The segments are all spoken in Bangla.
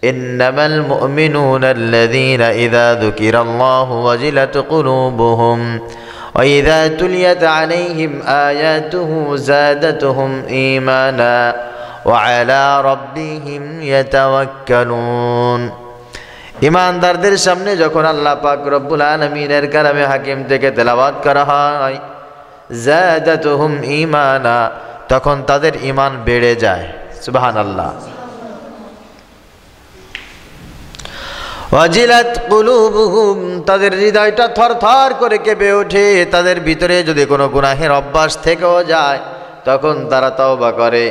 ইন্নামাল মুমিনুনা আল্লাযীনা ইযা যুকিরাল্লাহু ওয়াজিলাত কুলুবুহুম ওয়া ইযা তুলিয়াত আলাইহিম আয়াতুহু যাদাতুহুম ঈমানা ওয়া আলা রাব্বিহিম ইয়াতাওয়াক্কালুন। ঈমানদারদের সামনে যখন আল্লাহ পাক রব্বুল আলামিনের কালামে হাকিম থেকে তেলাওয়াত করা হয়, যাদাতুহুম ঈমানা, তখন তাদের ঈমান বেড়ে যায়। সুবহানাল্লাহ। ওয়াজিলাত কুলুবুহুম, তাদের হৃদয়টা থরথর করে কেঁপে ওঠে। তাদের ভিতরে যদি কোনো গুনাহের অভ্যাস থেকেও যায় তখন তারা তওবা করে।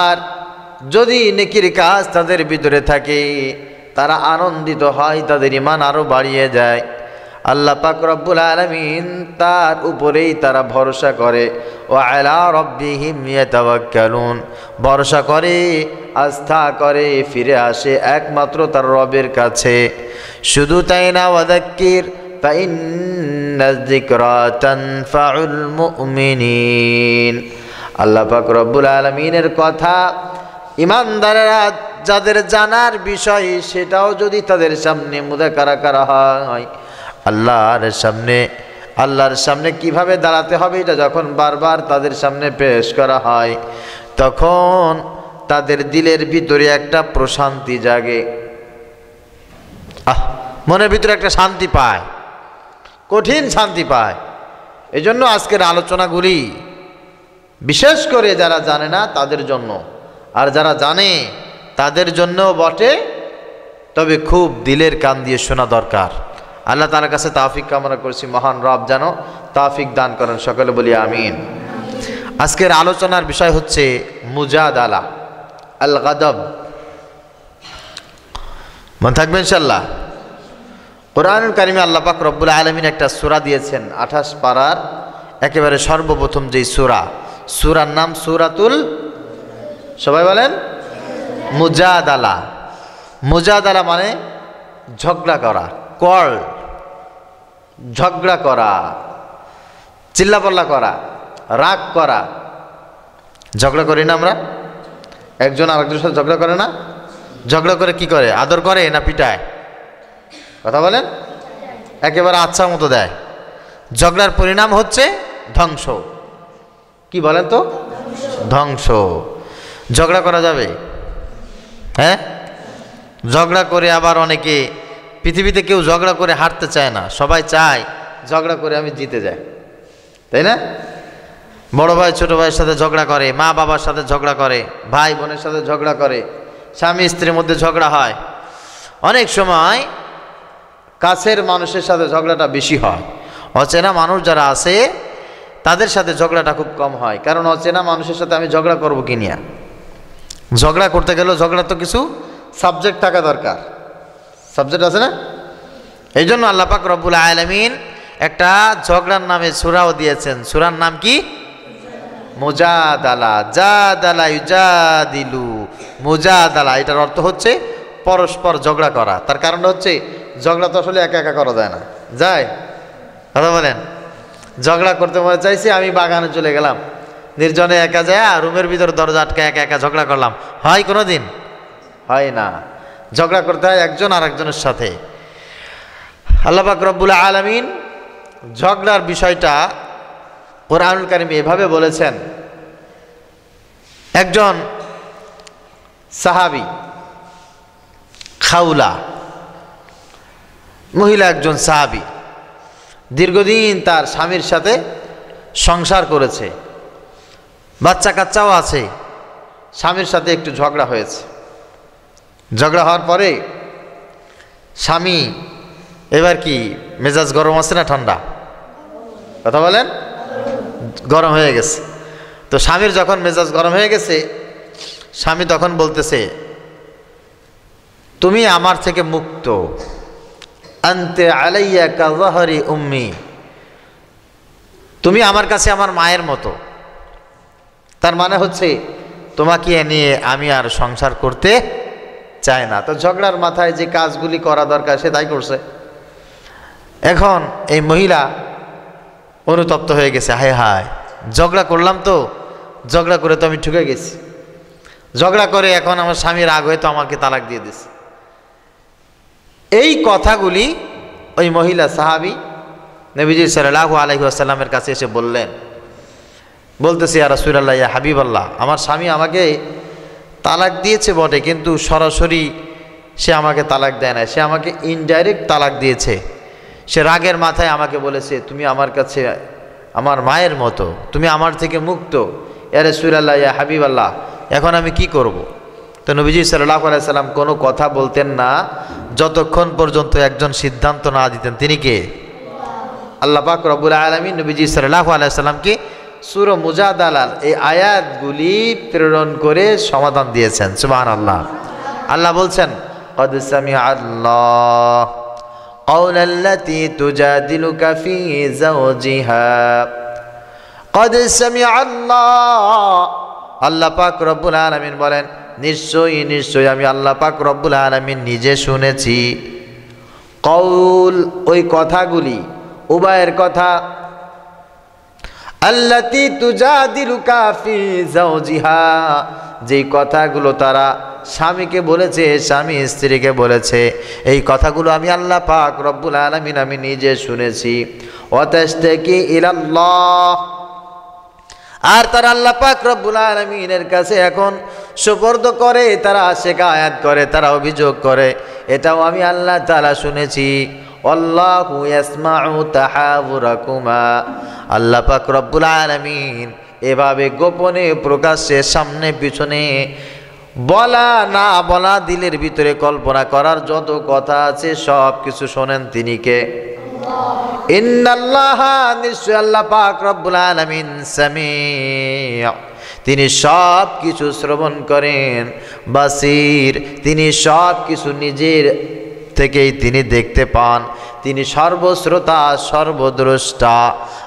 আর যদি নেকির কাজ তাদের ভিতরে থাকে তারা আনন্দিত হয়, তাদের ঈমান আরো বাড়িয়ে যায়। আল্লাহ পাক রব্বুল আলামিন তার উপরেই তারা ভরসা করে। ওয়া আলা রাব্বিহিম ইয়াতাওয়াক্কালুন, ভরসা করে, আস্থা করে, ফিরে আসে একমাত্র তার রবের কাছে। শুধু তাই না, ওয়াযাক্কির ফাইন্নায যিকরা তানফাউল মুমিনিন। আল্লাহ পাক রব্বুল আলামিনের কথা ঈমানদারেরা যাদের জানার বিষয় সেটাও যদি তাদের সামনে মুযাকারা করা হয়, আল্লাহর সামনে কিভাবে দাঁড়াতে হবে এটা যখন বারবার তাদের সামনে পেশ করা হয় তখন তাদের দিলের ভিতরে একটা প্রশান্তি জাগে। মনের ভিতরে একটা শান্তি পায়, কঠিন শান্তি পায়। এজন্য আজকের আলোচনাগুলি বিশেষ করে যারা জানে না তাদের জন্য, আর যারা জানে তাদের জন্যও বটে, তবে খুব দিলের কান দিয়ে শোনা দরকার। আল্লাহ তাআলার কাছে তৌফিক কামনা করছি, মহান রব যেন তৌফিক দান করেন। সকলে বলি আমিন। আজকের আলোচনার বিষয় হচ্ছে মুজাদালা, আল গাদাব। মনে থাকবে ইনশাআল্লাহ। কোরআনুল কারিমে আল্লাহ পাক রব্বুল আলামিন একটা সূরা দিয়েছেন, 28 পারার একেবারে সর্বপ্রথম যেই সূরার নাম সূরাতুল, সবাই বলেন মুজাদালা। মুজাদালা মানে ঝগড়া করা, ঝগড়া করা, চিল্লাপাল্লা করা, রাগ করা। ঝগড়া করি না আমরা? একজন আরেকজনের সাথে ঝগড়া করে না? ঝগড়া করে কি করে? আদর করে না পিটায়? কথা বলেন। একেবারে আচ্ছা মতো দেয়। ঝগড়ার পরিণাম হচ্ছে ধ্বংস। কি বলেন তো? ধ্বংস। ঝগড়া করা যাবে? হ্যাঁ, ঝগড়া করে আবার অনেকে, পৃথিবীতে কেউ ঝগড়া করে হারতে চায় না, সবাই চায় ঝগড়া করে আমি জিতে যাই, তাই না? বড় ভাই ছোট ভাইয়ের সাথে ঝগড়া করে, মা বাবার সাথে ঝগড়া করে, ভাই বোনের সাথে ঝগড়া করে, স্বামী স্ত্রীর মধ্যে ঝগড়া হয়। অনেক সময় কাছের মানুষের সাথে ঝগড়াটা বেশি হয়, অচেনা মানুষ যারা আছে তাদের সাথে ঝগড়াটা খুব কম হয়। কারণ অচেনা মানুষের সাথে আমি ঝগড়া করবো কি নিয়া? ঝগড়া করতে গেলেও ঝগড়া তো কিছু সাবজেক্ট থাকা দরকার, সাবজেক্ট আছে না? এই জন্য আল্লাহ পাক রব্বুল আলামিন একটা ঝগড়ার নামে সূরাও দিয়েছেন। সূরার নাম কি? মুজাদালা। জাদালা ইউজাদিলু, মুজাদালা। এটার অর্থ হচ্ছে পরস্পর ঝগড়া করা। তার কারণ হচ্ছে ঝগড়া তো আসলে একা একা করা যায় না, যায়? কথা বলেন। ঝগড়া করতে মনে চাইছি, আমি বাগানে চলে গেলাম, নির্জনে একা যায় রুমের ভিতরে দরজা আটকে একা একা ঝগড়া করলাম, হয় কোনো দিন? হয় না। ঝগড়া করতে হয় একজন আর একজনের সাথে। আল্লাহ পাক রব্বুল আলামিন ঝগড়ার বিষয়টা কোরআনুল কারীমে এভাবে বলেছেন। একজন সাহাবী, খাউলা মহিলা, একজন সাহাবী, দীর্ঘদিন তার স্বামীর সাথে সংসার করেছে, বাচ্চা কাচ্চাও আছে। স্বামীর সাথে একটু ঝগড়া হয়েছে। ঝগড়া হওয়ার পরে স্বামী এবার কি মেজাজ গরম আছে না ঠান্ডা? কথা বলেন। গরম হয়ে গেছে। তো স্বামীর যখন মেজাজ গরম হয়ে গেছে, স্বামী তখন বলতেছে, তুমি আমার থেকে মুক্ত, আনতে আলাইয়া কা যাহরি উম্মি, তুমি আমার কাছে আমার মায়ের মতো। তার মানে হচ্ছে তোমাকে নিয়ে আমি আর সংসার করতে চাই না। তো ঝগড়ার মাথায় যে কাজগুলি করা দরকার সে তাই করছে। এখন এই মহিলা অনুতপ্ত হয়ে গেছে, হায় হায়, ঝগড়া করলাম তো, ঝগড়া করে তো আমি ঠকে গেছি, ঝগড়া করে এখন আমার স্বামী রাগ হয়ে তো আমাকে তালাক দিয়ে দিছে। এই কথাগুলি ওই মহিলা সাহাবী নবীজি সাল্লাল্লাহু আলাইহি ওয়াসাল্লামের কাছে এসে বললেন, বলতেছে ইয়া রাসূলুল্লাহ, ইয়া হাবিবাল্লাহ, আমার স্বামী আমাকে তালাক দিয়েছে বটে, কিন্তু সরাসরি সে আমাকে তালাক দেয় না, সে আমাকে ইনডাইরেক্ট তালাক দিয়েছে। সে রাগের মাথায় আমাকে বলেছে, তুমি আমার কাছে আমার মায়ের মতো, তুমি আমার থেকে মুক্ত। ইয়া রাসূলুল্লাহ, ইয়া হাবিবাল্লাহ, এখন আমি কি করব? তো নবীজি সাল্লাল্লাহু আলাইহি সাল্লাম কোনো কথা বলতেন না যতক্ষণ পর্যন্ত একজন সিদ্ধান্ত না দিতেন। তিনি কে? আল্লাহ পাক রব্বুল আলামিন নবীজি সাল্লাল্লাহু আলাইহি সাল্লামকে সূরা মুজাদালার এই আয়াতগুলি প্রেরণ করে সমাধান দিয়েছেন। সুবহানাল্লাহ। আল্লাহ বলছেন, قد سمع الله قول التي تجادلك في زوجها قد سمع الله। আল্লাহ পাক রব্বুল আলামিন বলেন, নিশ্চয়ই নিশ্চয়ই আমি আল্লাহ পাক রব্বুল আলামিন নিজে শুনেছি। কৌল, ওই কথাগুলি, উভয়ের কথা, আল্লাতী তুজাদিলুকা ফি যাওজিহা, যেই কথাগুলো তারা স্বামীকে বলেছে, স্বামী স্ত্রীকে বলেছে, এই কথাগুলো আমি আল্লাহ পাক রব্বুল আলামিন আমি নিজে শুনেছি। ওয়াতাশতাকি ইলাল্লাহ, আর তারা আল্লাহ পাক রব্বুল আলামিনের কাছে এখন সুপর্দ করে, তারা শিকায়াত করে, তারা অভিযোগ করে, এটাও আমি আল্লাহ তাআলা শুনেছি। আল্লাহু ইয়াসমাউ তাহাবুরাকুমা, আল্লাহ পাক রব্বুল আলামিন এভাবে গোপনে প্রকাশ্যে সামনে পিছনে বলা না বলা দিলের ভিতরে কল্পনা করার যত কথা আছে সব কিছু শোনেন তিনি কে? ইন্নাল্লাহা, নিশ্চয় আল্লাহ পাক রব্বুল আলামিন সামি', তিনি সব কিছু শ্রবণ করেন, বাসির, তিনি সব কিছু নিজের থেকেই তিনি দেখতে পান, তিনি সর্বশ্রোতা সর্বদ্রষ্টা।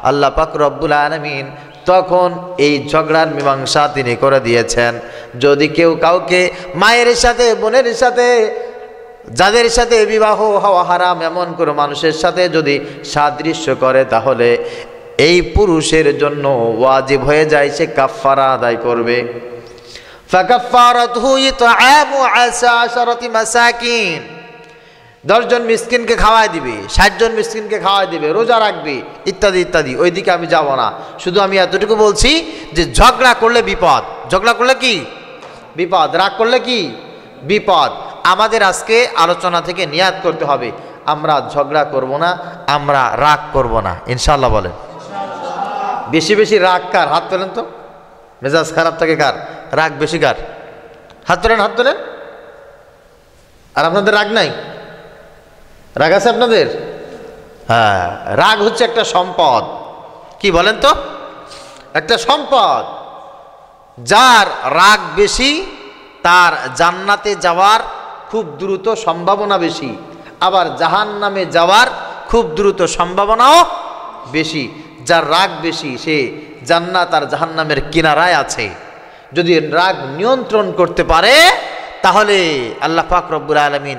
আল্লাহ পাক রব্বুল আলামিন তখন এই ঝগড়ার মীমাংসা তিনি করে দিয়েছেন। যদি কেউ কাউকে মায়ের সাথে, বোনের সাথে, যাদের সাথে বিবাহ হওয়া হারাম এমন কোনো মানুষের সাথে যদি সাদৃশ্য করে, তাহলে এই পুরুষের জন্য ওয়াজিব হয়ে যায় সে কাফারা আদায় করবে। ফাকাফারাতুহু ইতআমু 10 মাসাকিন, 10 জন মিসকিনকে খাওয়াই দিবে, 60 জন মিসকিনকে খাওয়াই দিবে, রোজা রাখবে, ইত্যাদি ইত্যাদি। ওইদিকে আমি যাব না, শুধু আমি এতটুকু বলছি যে ঝগড়া করলে বিপদ। ঝগড়া করলে কি বিপদ, রাগ করলে কি বিপদ। আমাদের আজকে আলোচনা থেকে নিয়াত করতে হবে, আমরা ঝগড়া করব না, আমরা রাগ করব না, ইনশাআল্লাহ। বলেন বেশি বেশি রাগ কার? হাত তোলেন তো। মেজাজ খারাপ থাকে কার? রাগ বেশি কার? হাত তোলেন, হাত তোলেন। আর আপনাদের রাগ নাই? রাগ আছে আপনাদের? হ্যাঁ, রাগ হচ্ছে একটা সম্পদ। কি বলেন তো? একটা সম্পদ। যার রাগ বেশি তার জান্নাতে যাওয়ার খুব দ্রুত সম্ভাবনা বেশি, আবার জাহান্নামে যাওয়ার খুব দ্রুত সম্ভাবনাও বেশি। যার রাগ বেশি সে জান্নাত আর জাহান্নামের কিনারায় আছে। যদি রাগ নিয়ন্ত্রণ করতে পারে তাহলে আল্লাহ পাক রব্বুল আলামিন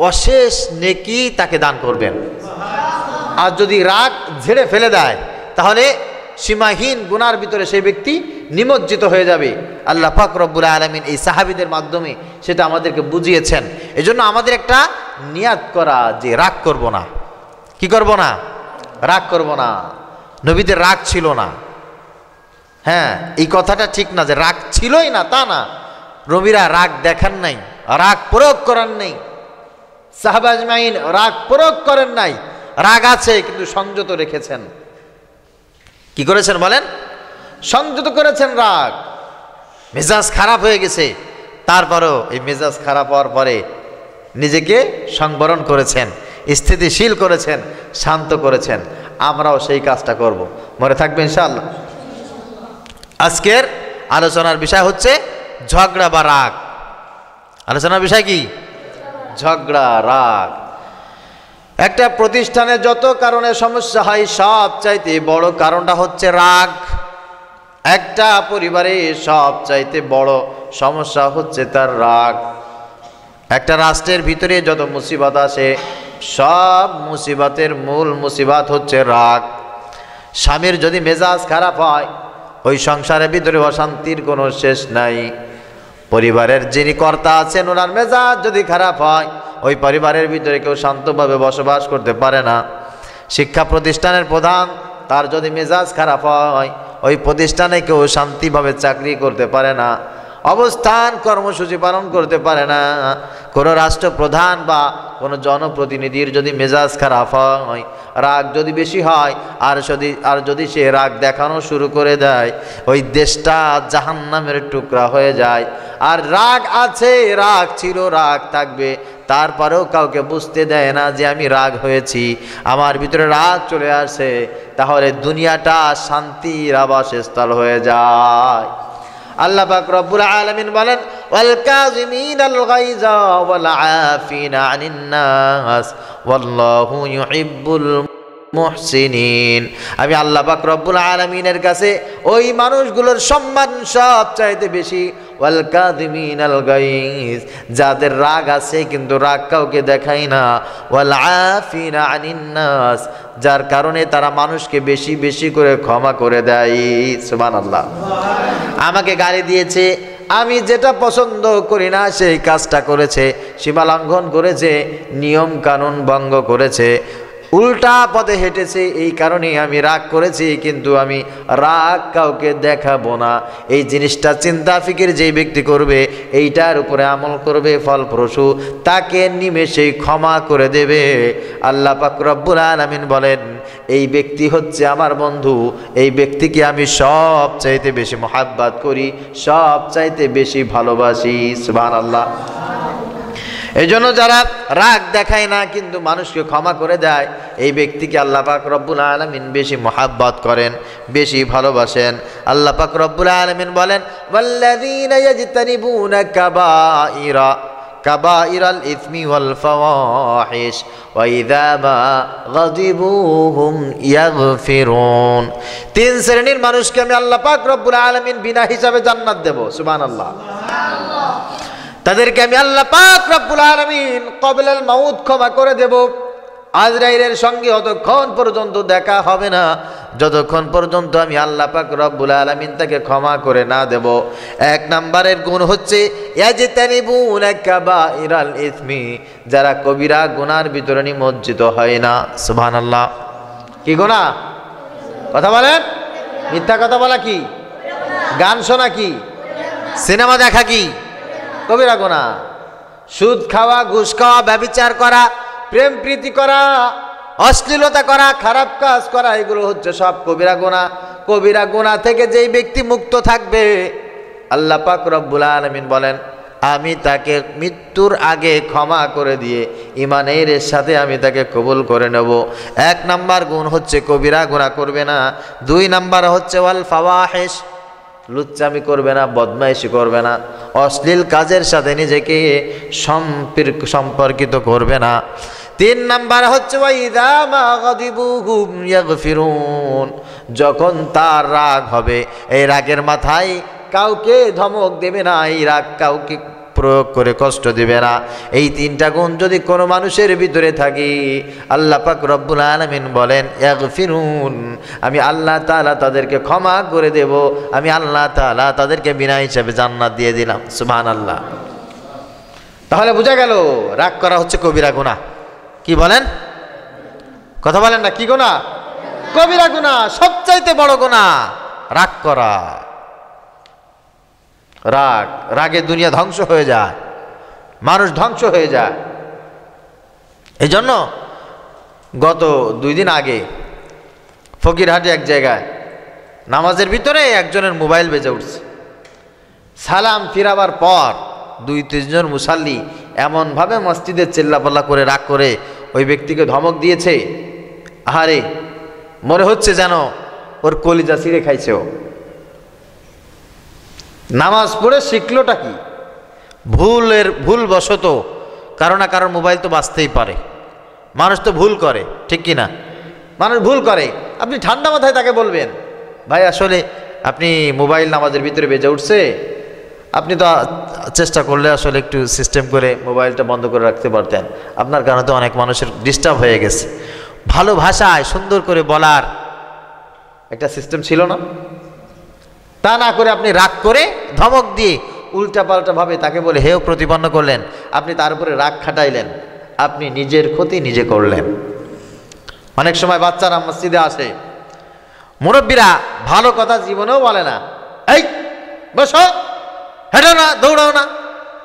অশেষ নেকি তাকে দান করবেন। আর যদি রাগ ঝেড়ে ফেলে দেয় তাহলে সীমাহীন গুনার ভিতরে সেই ব্যক্তি নিমজ্জিত হয়ে যাবে। আল্লাহ পাক রব্বুল আলামিন এই সাহাবীদের মাধ্যমে সেটা আমাদেরকে বুঝিয়েছেন। এজন্য আমাদের একটা নিয়াত করা যে রাগ করব না। কি করব না? রাগ করব না। নবীদের রাগ ছিল না। হ্যাঁ, এই কথাটা ঠিক না যে রাগ ছিলই না, তা না। নবীরা রাগ দেখান নাই, রাগ প্রয়োগ করেন নাই। সাহাবা আজমাইন রাগ প্রয়োগ করেন নাই, রাগ আছে কিন্তু সংযত রেখেছেন। কি করেছেন বলেন? সংযত করেছেন রাগ। মেজাজ খারাপ হয়ে গেছে, তারপরও এই মেজাজ খারাপ হওয়ার পরে নিজেকে সংবরণ করেছেন, স্থিতিশীল করেছেন, শান্ত করেছেন। আমরাও সেই কাজটা করব। মনে থাকবে ইনশাআল্লাহ। আজকের আলোচনার বিষয় হচ্ছে ঝগড়া বা রাগ। আলোচনার বিষয় কি? ঝগড়া, রাগ। একটা প্রতিষ্ঠানে যত কারণে সমস্যা হয় সব চাইতে বড় কারণটা হচ্ছে রাগ। একটা পরিবারে সব চাইতে বড় সমস্যা হচ্ছে তার রাগ। একটা রাষ্ট্রের ভিতরে যত মুসিবত আসে সব মুসিবতের মূল মুসিবত হচ্ছে রাগ। স্বামীর যদি মেজাজ খারাপ হয় ওই সংসারের ভিতরে অশান্তির কোনো শেষ নাই। পরিবারের যিনি কর্তা আছেন ওনার মেজাজ যদি খারাপ হয় ওই পরিবারের ভিতরে কেউ শান্তভাবে বসবাস করতে পারে না। শিক্ষা প্রতিষ্ঠানের প্রধান তার যদি মেজাজ খারাপ হয় ওই প্রতিষ্ঠানে কেউ শান্তিভাবে চাকরি করতে পারে না, অবস্থান কর্মসূচি পালন করতে পারে না। কোনো রাষ্ট্রপ্রধান বা কোনো জনপ্রতিনিধির যদি মেজাজ খারাপ হয়, রাগ যদি বেশি হয়, আর যদি সে রাগ দেখানো শুরু করে দেয়, ওই দেশটা জাহান্নামের টুকরা হয়ে যায়। আর রাগ আছে, রাগ ছিল, রাগ থাকবে, তারপরেও কাউকে বুঝতে দেয় না যে আমি রাগ হয়েছি, আমার ভিতরে রাগ চলে আসে, তাহলে দুনিয়াটা শান্তির আবাসস্থল হয়ে যায়। আল্লাহ পাক রব্বুল আলামিন বলেন, ওয়াল কাযিমিনাল গায়যা ওয়াল আফিনা আনিন নাস ওয়াল্লাহু ইউহিব্বুল মুহসিনিন। আমি আল্লাহ পাক রব্বুল আলামিনের কাছে ওই মানুষগুলোর সম্মান সবচাইতে বেশি। ওয়াল কাযিমিনাল গায়জ, যাদের রাগ আছে কিন্তু রাগ কাউকে দেখায় না। ওয়াল আফিনা আনিন নাস, যার কারণে তারা মানুষকে বেশি বেশি করে ক্ষমা করে দেয়। সুবহানাল্লাহ। আমাকে গালি দিয়েছে, আমি যেটা পছন্দ করি না সেই কাজটা করেছে, সীমা লঙ্ঘন করেছে, নিয়ম কানুন ভঙ্গ করেছে, উল্টা পথে হেঁটেছে, এই কারণেই আমি রাগ করেছি, কিন্তু আমি রাগ কাউকে দেখাবো না। এই জিনিসটা চিন্তা ফিকির যেই ব্যক্তি করবে, এইটার উপরে আমল করবে, ফলপ্রসূ, তাকে নিমেষেই ক্ষমা করে দেবে। আল্লাহ পাক রব্বুল আলামিন বলেন, এই ব্যক্তি হচ্ছে আমার বন্ধু, এই ব্যক্তিকে আমি সব চাইতে বেশি মহাব্বত করি, সব চাইতে বেশি ভালোবাসি। সুবহানাল্লাহ। এই জন্য যারা রাগ দেখায় না কিন্তু মানুষকে ক্ষমা করে দেয়, এই ব্যক্তিকে আল্লাহ পাক রব্বুল আলামিন বেশি মহাব্বত করেন, বেশি ভালোবাসেন। আল্লাহ পাক রব্বুল আলামিন বলেন, ওয়াল্লাযীনা ইয়াজতানিবুনা কাবাইরাল ইসমি ওয়াল ফাওয়াহিশ ওয়া ইযা মা গাযিবু হুম ইয়াগফিরুন। তিন শ্রেণীর মানুষকে আমি আল্লাহ পাক রব্বুল আলামিন বিনা হিসাবে জান্নাত দেব। সুবহানাল্লাহ। তাদেরকে আমি আল্লাহ পাক রব্বুল আলামিন ক্বাবলাল মাউত ক্ষমা করে দেব। আজরাইলের সঙ্গে অতক্ষণ পর্যন্ত দেখা হবে না যতক্ষণ পর্যন্ত আমি আল্লাহ পাক রব্বুল আলামিন তাকে ক্ষমা করে না দেব। এক নম্বরের গুণ হচ্ছে ইয়াজতানিবুনা কাবাইরাল ইসমি, যারা কবিরা গুনার ভিতরে নিমজ্জিত হয় না। সুবহানাল্লাহ। কি গুনাহ? কথা বলেন। মিথ্যা কথা বলা কি? গান শোনা কি? সিনেমা দেখা কি? কবিরা গুনাহ। সুদ খাওয়া, ঘুষ খাওয়া, ব্যভিচার করা, প্রেম প্রীতি করা, অশ্লীলতা করা, খারাপ কাজ করা, এগুলো হচ্ছে সব কবিরা গুনাহ। কবিরা গুনাহ থেকে যেই ব্যক্তি মুক্ত থাকবে, আল্লাহ পাক রব্বুল আলামিন বলেন, আমি তাকে মৃত্যুর আগে ক্ষমা করে দিয়ে ঈমানের সাথে আমি তাকে কবুল করে নেব। এক নাম্বার গুণ হচ্ছে কবিরা গুনাহ করবে না। দুই নাম্বার হচ্ছে ওয়াল ফাওয়াহিশ, লুচ্চামি করবে না, বদমাইশি করবে না, অশ্লীল কাজের সাথে নিজেকে সম্পর্কিত করবে না। তিন নাম্বার হচ্ছে ওয়াইদা মা গাদিবু হুম ইয়াগফিরুন, যখন তার রাগ হবে এই রাগের মাথায় কাউকে ধমক দেবে না, এই রাগ কাউকে প্রয়োগ করে কষ্ট দিবে না। এই তিনটা গুণ যদি কোনো মানুষের ভিতরে থাকে, আল্লাহ পাক রব্বুল আলামিন বলেন ইয়াগফিরুন, আমি আল্লাহ তাআলা তাদেরকে ক্ষমা করে দেব, আমি আল্লাহ তাআলা তাদেরকে বিনা হিসাবে জান্নাত দিয়ে দিলাম। সুবহানাল্লাহ। তাহলে বোঝা গেল রাগ করা হচ্ছে কবিরা গুনাহ। কি বলেন? কথা বলেন না। কি গুনাহ? কবিরা গুনাহ, সবচাইতে বড় গুনাহ রাগ করা। রাগে দুনিয়া ধ্বংস হয়ে যায়, মানুষ ধ্বংস হয়ে যায়। এই জন্য গত 2 দিন আগে ফকিরহাটে এক জায়গায় নামাজের ভিতরে একজনের মোবাইল বেজে উঠছে। সালাম ফিরাবার পর 2-3 জন মুসাল্লি এমনভাবে মসজিদে চিল্লাপাল্লা করে রাগ করে ওই ব্যক্তিকে ধমক দিয়েছে, আহারে মনে হচ্ছে যেন ওর কলিজা ছিঁড়ে খাইছে। ও নামাজ পড়ে শিখলোটা কি? ভুলবশত কারো না কারোর মোবাইল তো বাজতেই পারে, মানুষ তো ভুল করে, ঠিক কি না? মানুষ ভুল করে। আপনি ঠান্ডা মাথায় তাকে বলবেন, ভাই আসলে আপনি মোবাইল নামাজের ভিতরে বেজে উঠছে, আপনি তো চেষ্টা করলে আসলে একটু সিস্টেম করে মোবাইলটা বন্ধ করে রাখতে পারতেন, আপনার কারণে তো অনেক মানুষের ডিস্টার্ব হয়ে গেছে। ভালো ভাষায় সুন্দর করে বলার একটা সিস্টেম ছিল না? তা না করে আপনি রাগ করে ধমক দিয়ে উল্টাপাল্টাভাবে তাকে বলে হেয় প্রতিপন্ন করলেন, আপনি তার উপরে রাগ খাটাইলেন, আপনি নিজের ক্ষতি নিজে করলেন। অনেক সময় বাচ্চারা মসজিদে আসে, মুরব্বীরা ভালো কথা জীবনেও বলে না, এই বসো, হেঁটো না, দৌড়াও না।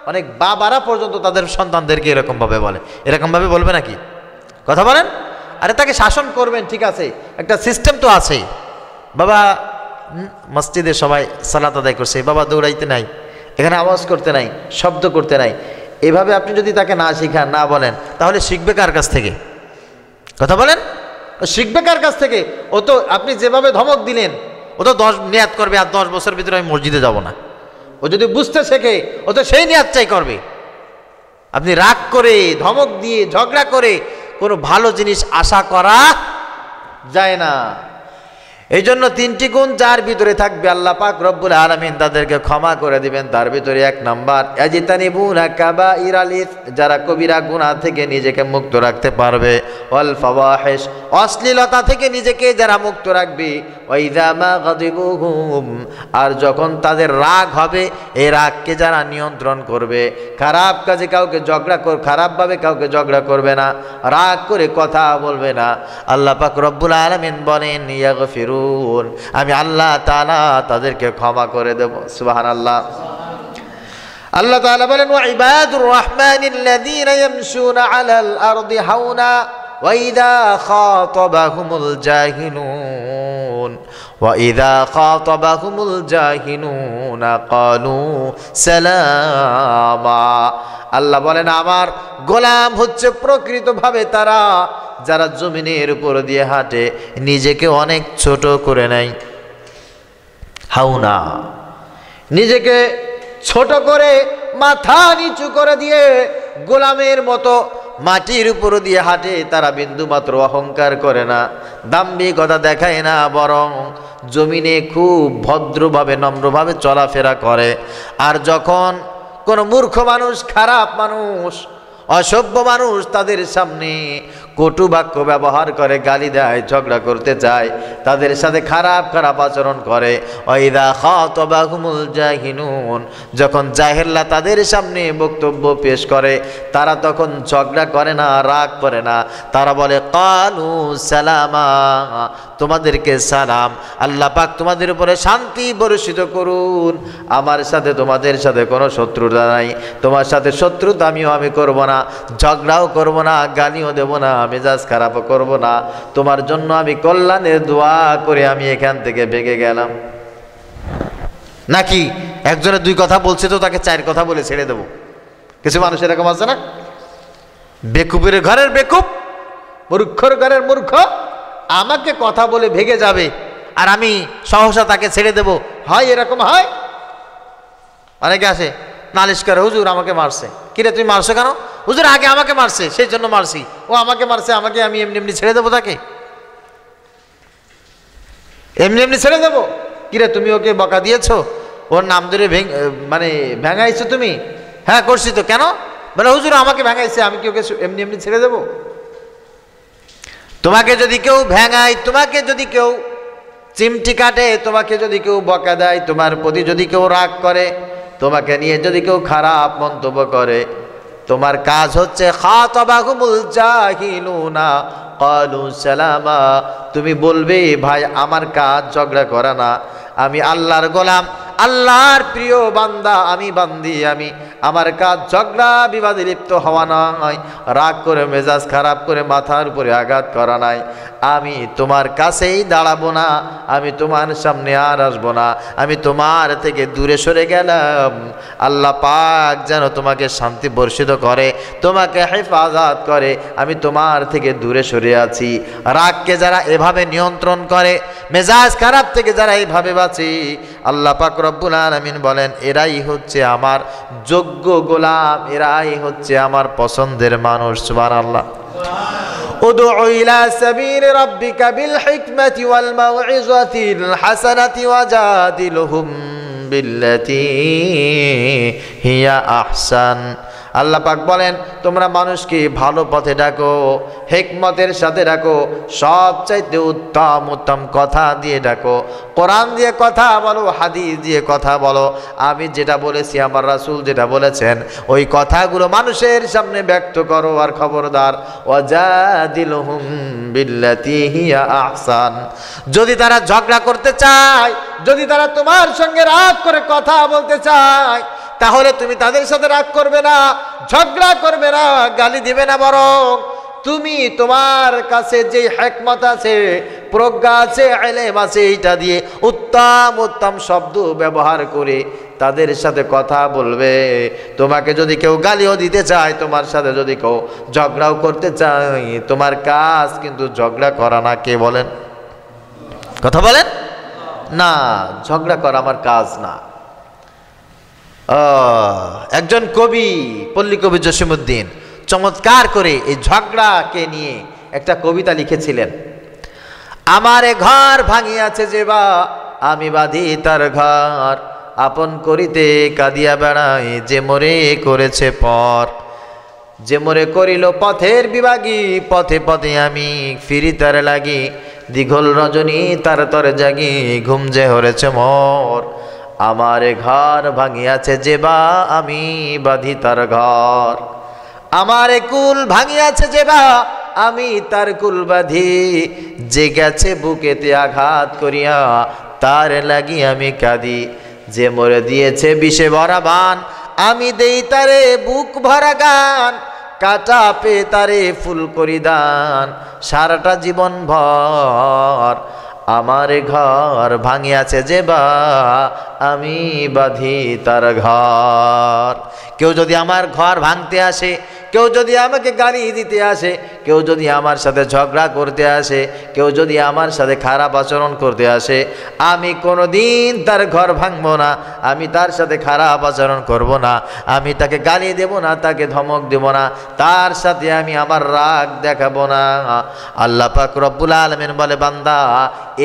অনেক বাবারা পর্যন্ত তাদের সন্তানদেরকে এরকমভাবে বলে। এরকমভাবে বলবে নাকি? কথা বলেন। আরে তাকে শাসন করবেন, ঠিক আছে, একটা সিস্টেম তো আছে। বাবা মসজিদে সবাই সালাত আদায় করছে, বাবা দৌড়াইতে নাই, এখানে আওয়াজ করতে নাই, শব্দ করতে নাই। এভাবে আপনি যদি তাকে না শিখান, না বলেন, তাহলে শিখবে কার কাছ থেকে? কথা বলেন, শিখবে কার কাছ থেকে? ও তো আপনি যেভাবে ধমক দিলেন, ও তো 10 নিয়াত করবে আর 10 বছর ভিতরে আমি মসজিদে যাব না। ও যদি বুঝতে শেখে, ও তো সেই নিয়াত চাই করবে। আপনি রাগ করে, ধমক দিয়ে, ঝগড়া করে কোনো ভালো জিনিস আশা করা যায় না। এই জন্য 3টি গুণ যার ভিতরে থাকবে, আল্লাহ পাক রব্বুল আলামিন তাদেরকে ক্ষমা করে দিবেন। তার ভিতরে 1 নাম্বার, ইয়াজতানিবুনা কাবাইরাল ইসম, যারা কবিরা গুনাহ থেকে নিজেকে মুক্ত রাখতে পারবে। ওয়াল ফাওয়াহিশ, অশ্লীলতা থেকে নিজেকে যারা মুক্ত রাখবে। ওয়াইযা মা গাদিবুহুম, আর যখন তাদের রাগ হবে, এই রাগকে যারা নিয়ন্ত্রণ করবে, খারাপ কাজে কাউকে খারাপভাবে কাউকে ঝগড়া করবে না, রাগ করে কথা বলবে না। আল্লাহ পাক রব্বুল আলামিন বলেন ইয়াগফিরুন, আমি আল্লাহ তাআলা তাদেরকে ক্ষমা করে দেব। সুবহানাল্লাহ। আল্লাহ তাআলা বলেন ওয়া ইবাদুর রহমানিল্লাযীনা ইয়ামশুনা আলাল আরদি হাওনা ওয়া ইযা খাতাবাহুমুল জাহিলুনা ক্বালু সালামা। আল্লাহ বলেন আমার গোলাম হচ্ছে প্রকৃতভাবে তারা যারা জমিনের উপর দিয়ে হাঁটে, নিজেকে অনেক ছোট করে নেয়। হাওনা, নিজেকে ছোট করে মাথা নিচু করে দিয়ে গোলামের মতো মাটির উপর দিয়ে হাঁটে। তারা বিন্দুমাত্র অহংকার করে না, দাম্ভিকতা দেখায় না, বরং জমিনে খুব ভদ্রভাবে নম্রভাবে চলাফেরা করে। আর যখন কোনো মূর্খ মানুষ, খারাপ মানুষ, অসভ্য মানুষ তাদের সামনে কটু বাক্য ব্যবহার করে, গালি দেয়, ঝগড়া করতে চায়, তাদের সাথে খারাপ খারাপ আচরণ করে। ওয়াইদা খাতাবাহুমুল জাহিলুন, যখন জাহেলরা তাদের সামনে বক্তব্য পেশ করে, তারা তখন ঝগড়া করে না, রাগ করে না, তারা বলে ক্বালু সালামা, তোমাদেরকে সালাম, আল্লাহ পাক তোমাদের উপরে শান্তি বর্ষিত করুন। আমার সাথে তোমাদের সাথে কোনো শত্রুতা নাই, তোমার সাথে শত্রুতা আমি করব না, ঝগড়াও করব না, গালিও দেব না, মেজাজ খারাপও করব না, তোমার জন্য আমি কল্যাণের দোয়া করে আমি এখান থেকে ভেগে গেলাম। নাকি একজনে 2 কথা বলছে তো তাকে 4 কথা বলে ছেড়ে দেব? কিছু মানুষ এরকম আছে না? বেকুবের ঘরের বেকুব, মূর্খর ঘরের মূর্খ, আমাকে কথা বলে ভেগে যাবে আর আমি সহসা তাকে ছেড়ে দেব। হয় এরকম হয়। অনেকে আসে নালিশ করে, হুজুর আমাকে মারছে। কিরে তুমি মারছো কেন? হুজুর আগে আমাকে মারছে, সেই জন্য মারছি। ও আমাকে মারছে, আমাকে আমি এমনি এমনি ছেড়ে দেবো? তাকে এমনি এমনি ছেড়ে দেবো? কিরে তুমি ওকে বকা দিয়েছো, ওর নাম ধরে ভেঙাইছো তুমি? হ্যাঁ করছি তো। কেন? বলে হুজুর আমাকে ভেঙাইছে, আমি কি ওকে এমনি এমনি ছেড়ে দেবো? তোমাকে যদি কেউ ভেঙায়, তোমাকে যদি কেউ চিমটি কাটে, তোমাকে যদি কেউ বকা দেয়, তোমার প্রতি যদি কেউ রাগ করে, তোমাকে নিয়ে যদি কেউ খারাপ মন্তব্য করে, তোমার কাজ হচ্ছে খাতাবাহুমুল জাহিলুনা ক্বালু সালামা, তুমি বলবে ভাই আমার কাজ ঝগড়া করা না, আমি আল্লাহর গোলাম, আল্লাহর প্রিয় বান্দা, আমি বান্দি, আমার কাজ ঝগড়া বিবাদে লিপ্ত হওয়া নয়, রাগ করে মেজাজ খারাপ করে মাথার উপরে আঘাত করা নাই। আমি তোমার কাছেই দাঁড়াবো না, আমি তোমার সামনে আর আসবো না, আমি তোমার থেকে দূরে সরে গেলাম। আল্লাহ পাক যেন তোমাকে শান্তি বর্ষিত করে, তোমাকে হেফাজত করে, আমি তোমার থেকে দূরে সরে আছি। রাগকে যারা এভাবে নিয়ন্ত্রণ করে, মেজাজ খারাপ থেকে যারা এইভাবে বাঁচে, আল্লাহ পাক রব্বুল আলামিন বলেন এরাই হচ্ছে আমার যোগ্য গোলাম, এরাই হচ্ছে আমার পছন্দের মানুষ। সুবহানাল্লাহ। উদউ ইলা সাবিলি রাব্বিকা বিল হিকমাতি ওয়াল মাউইযাতিল হাসানাতি ওয়াজাদিলহুম বিল্লাতী হিয়া আহসান। আল্লাহ পাক বলেন তোমরা মানুষকে ভালো পথে ডাকো, হিকমতের সাথে ডাকো, সবচাইতে উত্তম উত্তম কথা দিয়ে ডাকো। কোরআন দিয়ে কথা বলো, হাদিস দিয়ে কথা বলো। আমি যেটা বলেছি, আমার রাসূল যেটা বলেছেন, ওই কথাগুলো মানুষের সামনে ব্যক্ত করো। আর খবরদার, ওয়াজাদিলহুম বিল্লাতি হিয়া আহসান। যদি তারা ঝগড়া করতে চায়, যদি তারা তোমার সঙ্গে রাগ করে কথা বলতে চায়, তাহলে তুমি তাদের সাথে রাগ করবে না, ঝগড়া করবে না, গালি দিবে না, বরং তুমি তোমার কাছে যে হিকমত আছে, প্রজ্ঞা আছে, ইলম আছে, এইটা দিয়ে উত্তম উত্তম শব্দ ব্যবহার করে তাদের সাথে কথা বলবে। তোমাকে যদি কেউ গালিও দিতে চায়, তোমার সাথে যদি কেউ ঝগড়াও করতে চায়, তোমার কাজ কিন্তু ঝগড়া করা না। কে বলেন? কথা বলেন না, ঝগড়া করা আমার কাজ না। একজন কবি, পল্লী কবি জসিমউদ্দিন, চমৎকার করে এই ঝগড়াকে নিয়ে একটা কবিতা লিখেছিলেন। আমারে ঘর ভাঙিয়াছে যে বা, আমি বাঁধি তার ঘর, আপন করিতে কাঁদিয়া বেড়াই, যে মোরে করেছে পর। যে মোরে করিল পথের বিভাগী, পথে পথে আমি ফিরি তার লাগি, দীঘল রজনী তার তরে জাগি, ঘুম যে হরেছে মোর। আমারে ঘর ভাঙিয়াছে যে বা, আমি বাঁধি তার ঘর। আমারে কুল ভাঙিয়াছে যে বা, আমি তার কুল বাঁধি, যে গেছে বুকেতে আঘাত করিয়া, তার লাগি আমি কাঁদি। যে মরে দিয়েছে বিষে ভরা বান, আমি দেই তারে বুক ভরা গান, কাটা পে তারে ফুল করি দান, সারাটা জীবন ভর। আমার ঘর ভাঙিয়াছে যে বা, আমি বাঁধি তার ঘর। কেউ যদি আমার ঘর ভাঙতে আসে, কেউ যদি আমাকে গালি দিতে আসে, কেউ যদি আমার সাথে ঝগড়া করতে আসে, কেউ যদি আমার সাথে খারাপ আচরণ করতে আসে, আমি কোনোদিন তার ঘর ভাঙবো না, আমি তার সাথে খারাপ আচরণ করব না, আমি তাকে গালি দেব না, তাকে ধমক দেব না, তার সাথে আমি আমার রাগ দেখাবো না। আল্লাহ পাক রব্বুল আলামিন বলে, বান্দা,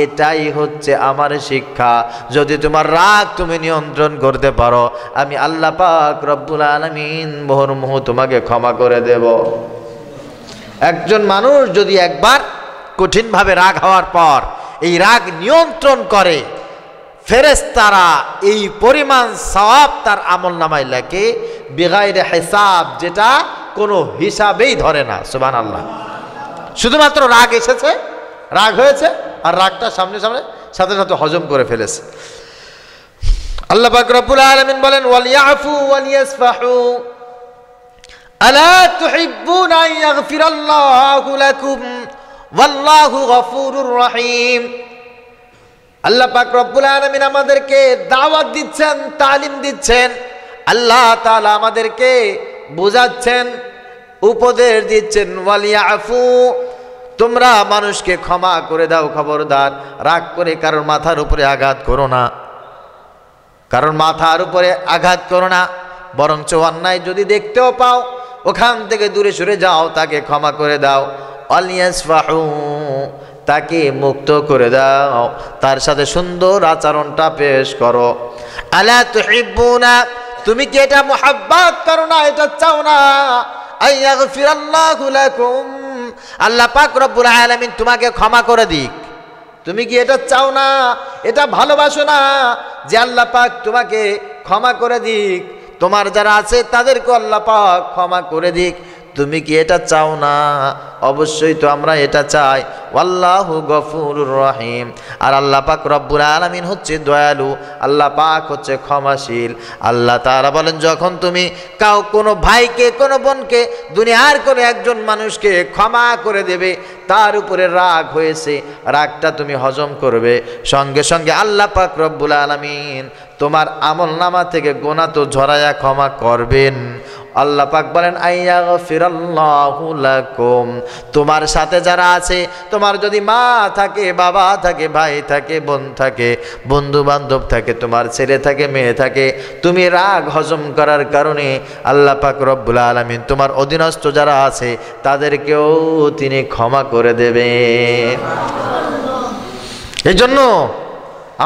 এটাই হচ্ছে আমার শিক্ষা। যদি তোমার রাগ তুমি নিয়ন্ত্রণ করতে পারো, আমি আল্লাহ পাক রব্বুল আলামিন মুহুর্মুহু তোমাকে ক্ষমা করে দেব। একজন মানুষ যদি একবার কঠিনভাবে রাগ হওয়ার পর এই রাগ নিয়ন্ত্রণ করে, ফেরেশতারা এই পরিমাণ সওয়াব তার আমলনামায় লেখে বিগাইরে হিসাব, যেটা কোনো হিসাবেই ধরে না। সুবহানাল্লাহ। শুধুমাত্র রাগ এসেছে, রাগ হয়েছে, আর রাগটা সামনে সামনে সাথে সাথে হজম করে ফেলেছে। আল্লাহ পাক রব্বুল আলামিন বলেন, ওয়ালিয়াফু ওয়ালিয়াসফাহু আলা তুহিব্বুনা আন ইয়াগফিরাল্লাহু লাকুম ওয়াল্লাহু গফুরুর রহিম। আল্লাহ পাক রব্বুল আলামিন আমাদেরকে দাওয়াত দিচ্ছেন, তালিম দিচ্ছেন। আল্লাহ তাআলা আমাদেরকে বোঝাচ্ছেন, উপদেশ দিচ্ছেন, ওয়ালিয়াফু, তোমরা মানুষকে ক্ষমা করে দাও। খবরদার, রাগ করে কারোর মাথার উপরে আঘাত করো না, কারণ মাথার উপরে আঘাত করো না, বরঞ্চ অন্যায় যদি দেখতেও পাও, ওখান থেকে দূরে সরে যাও, তাকে ক্ষমা করে দাও। আলিয়াসফাহু, তাকে মুক্ত করে দাও, তার সাথে সুন্দর আচরণটা পেশ করো। আলা তুহিব্বুনা, তুমি কি এটা মুহাব্বত করো না, এটা চাও না? আয়াগফিরাল্লাহু লাকুম, আল্লাহ পাক রব্বুল আলামিন তোমাকে ক্ষমা করে দিক। তুমি কি এটা চাও না, এটা ভালোবাসো না যে আল্লাহ পাক তোমাকে ক্ষমা করে দিক, তোমার যারা আছে তাদেরকে আল্লাহ পাক ক্ষমা করে দিক? তুমি কি এটা চাও না? অবশ্যই তো আমরা এটা চাই। আল্লাহু গফুরুর রহিম, আর আল্লাহ পাক রব্বুল আলামিন হচ্ছে দয়ালু, আল্লাহ পাক হচ্ছে ক্ষমাশীল। আল্লাহ তাআলা বলেন, যখন তুমি কোনো ভাইকে, কোনো বোনকে, দুনিয়ার কোনো একজন মানুষকে ক্ষমা করে দেবে, তার উপরে রাগ হয়েছে, রাগটা তুমি হজম করবে, সঙ্গে সঙ্গে আল্লাহ পাক রব্বুল আলামিন তোমার আমলনামা থেকে গুনাহ তো ঝরায়া ক্ষমা করবেন। আল্লাহ পাক বলেন, আয়াগফিরাল্লাহু লাকুম, তোমার সাথে যারা আছে, তোমার যদি মা থাকে, বাবা থাকে, ভাই থাকে, বোন থাকে, বন্ধু বান্ধব থাকে, তোমার ছেলে থাকে, মেয়ে থাকে, তুমি রাগ হজম করার কারণে আল্লাহ পাক রব্বুল আলামিন তোমার অধীনস্থ যারা আছে তাদেরকেও তিনি ক্ষমা করে দেবেন। এই জন্য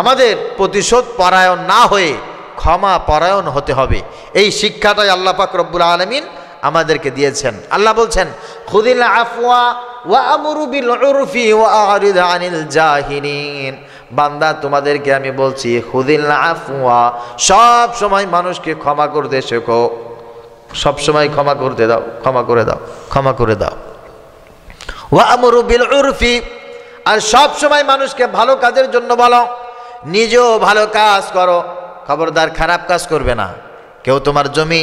আমাদের প্রতিশোধ পরায়ণ না হয়ে ক্ষমা পরায়ণ হতে হবে। এই শিক্ষাটাই আল্লাহ পাক রব্বুল আলামিন আমাদেরকে দিয়েছেন। আল্লাহ বলছেন খুযিল আফওয়া ওয়া আমরু বিল উরফি ওয়া আরিদ আনিল জাহিলিন। বান্দা তোমাদেরকে আমি বলছি খুযিল আফওয়া, সব সময় মানুষকে ক্ষমা করতে শেখো, সব সময় ক্ষমা করতে দাও, ক্ষমা করে দাও, ক্ষমা করে দাও। ওয়া আমরু বিল উরফি, আর সব সময় মানুষকে ভালো কাজের জন্য বলো, নিজেও ভালো কাজ করো, খবরদার খারাপ কাজ করবে না। কেউ তোমার জমি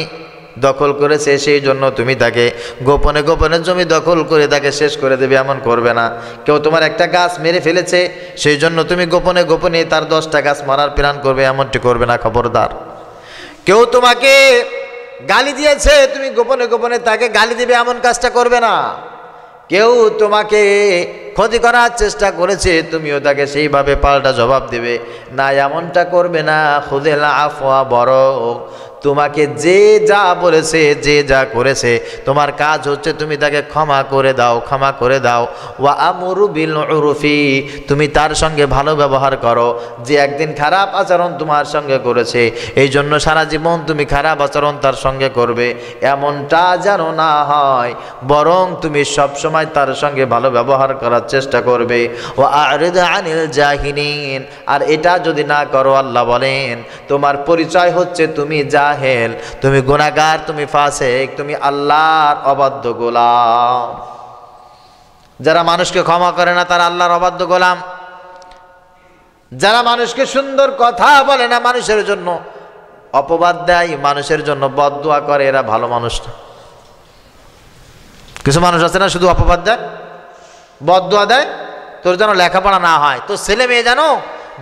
দখল করেছে সেই জন্য তুমি তাকে গোপনে গোপনে জমি দখল করে তাকে শেষ করে দেবে, এমন করবে না। কেউ তোমার একটা গাছ মেরে ফেলেছে সেই জন্য তুমি গোপনে গোপনে তার 10টা গাছ মারার প্ল্যান করবে, এমনটি করবে না, খবরদার। কেউ তোমাকে গালি দিয়েছে তুমি গোপনে গোপনে তাকে গালি দিবে, এমন কাজটা করবে না। কেউ তোমাকে ক্ষতি করার চেষ্টা করেছে তুমিও তাকে সেইভাবে পাল্টা জবাব দেবে না, এমনটা করবে না। খুযিল আফওয়া, বরং তোমাকে যে যা বলেছে, যে যা করেছে, তোমার কাজ হচ্ছে তুমি তাকে ক্ষমা করে দাও, ক্ষমা করে দাও। ওয়া আমরু বিল উরফি, তুমি তার সঙ্গে ভালো ব্যবহার করো। যে একদিন খারাপ আচরণ তোমার সঙ্গে করেছে এই জন্য সারা জীবন তুমি খারাপ আচরণ তার সঙ্গে করবে, এমনটা যেন না হয়, বরং তুমি সব সময় তার সঙ্গে ভালো ব্যবহার করার চেষ্টা করবে। ওয়া আরিদ আনিল জাহিলিন, আর এটা যদি না করো আল্লাহ বলেন তোমার পরিচয় হচ্ছে তুমি জাহেল, তুমি গুনাহগার, তুমি ফাসিক, তুমি আল্লাহর অবাধ্য গোলাম। যারা মানুষকে ক্ষমা করে না তারা আল্লাহর অবাধ্য গোলাম। যারা মানুষকে সুন্দর কথা বলে না, মানুষের জন্য অপবাদ দেয়, মানুষের জন্য বদদুয়া করে, এরা ভালো মানুষ না। কিছু মানুষ আছে না শুধু অপবাদ দেয়, বদদুয়া দেয়, তোর যেন লেখাপড়া না হয়, তোর ছেলে মেয়ে যেন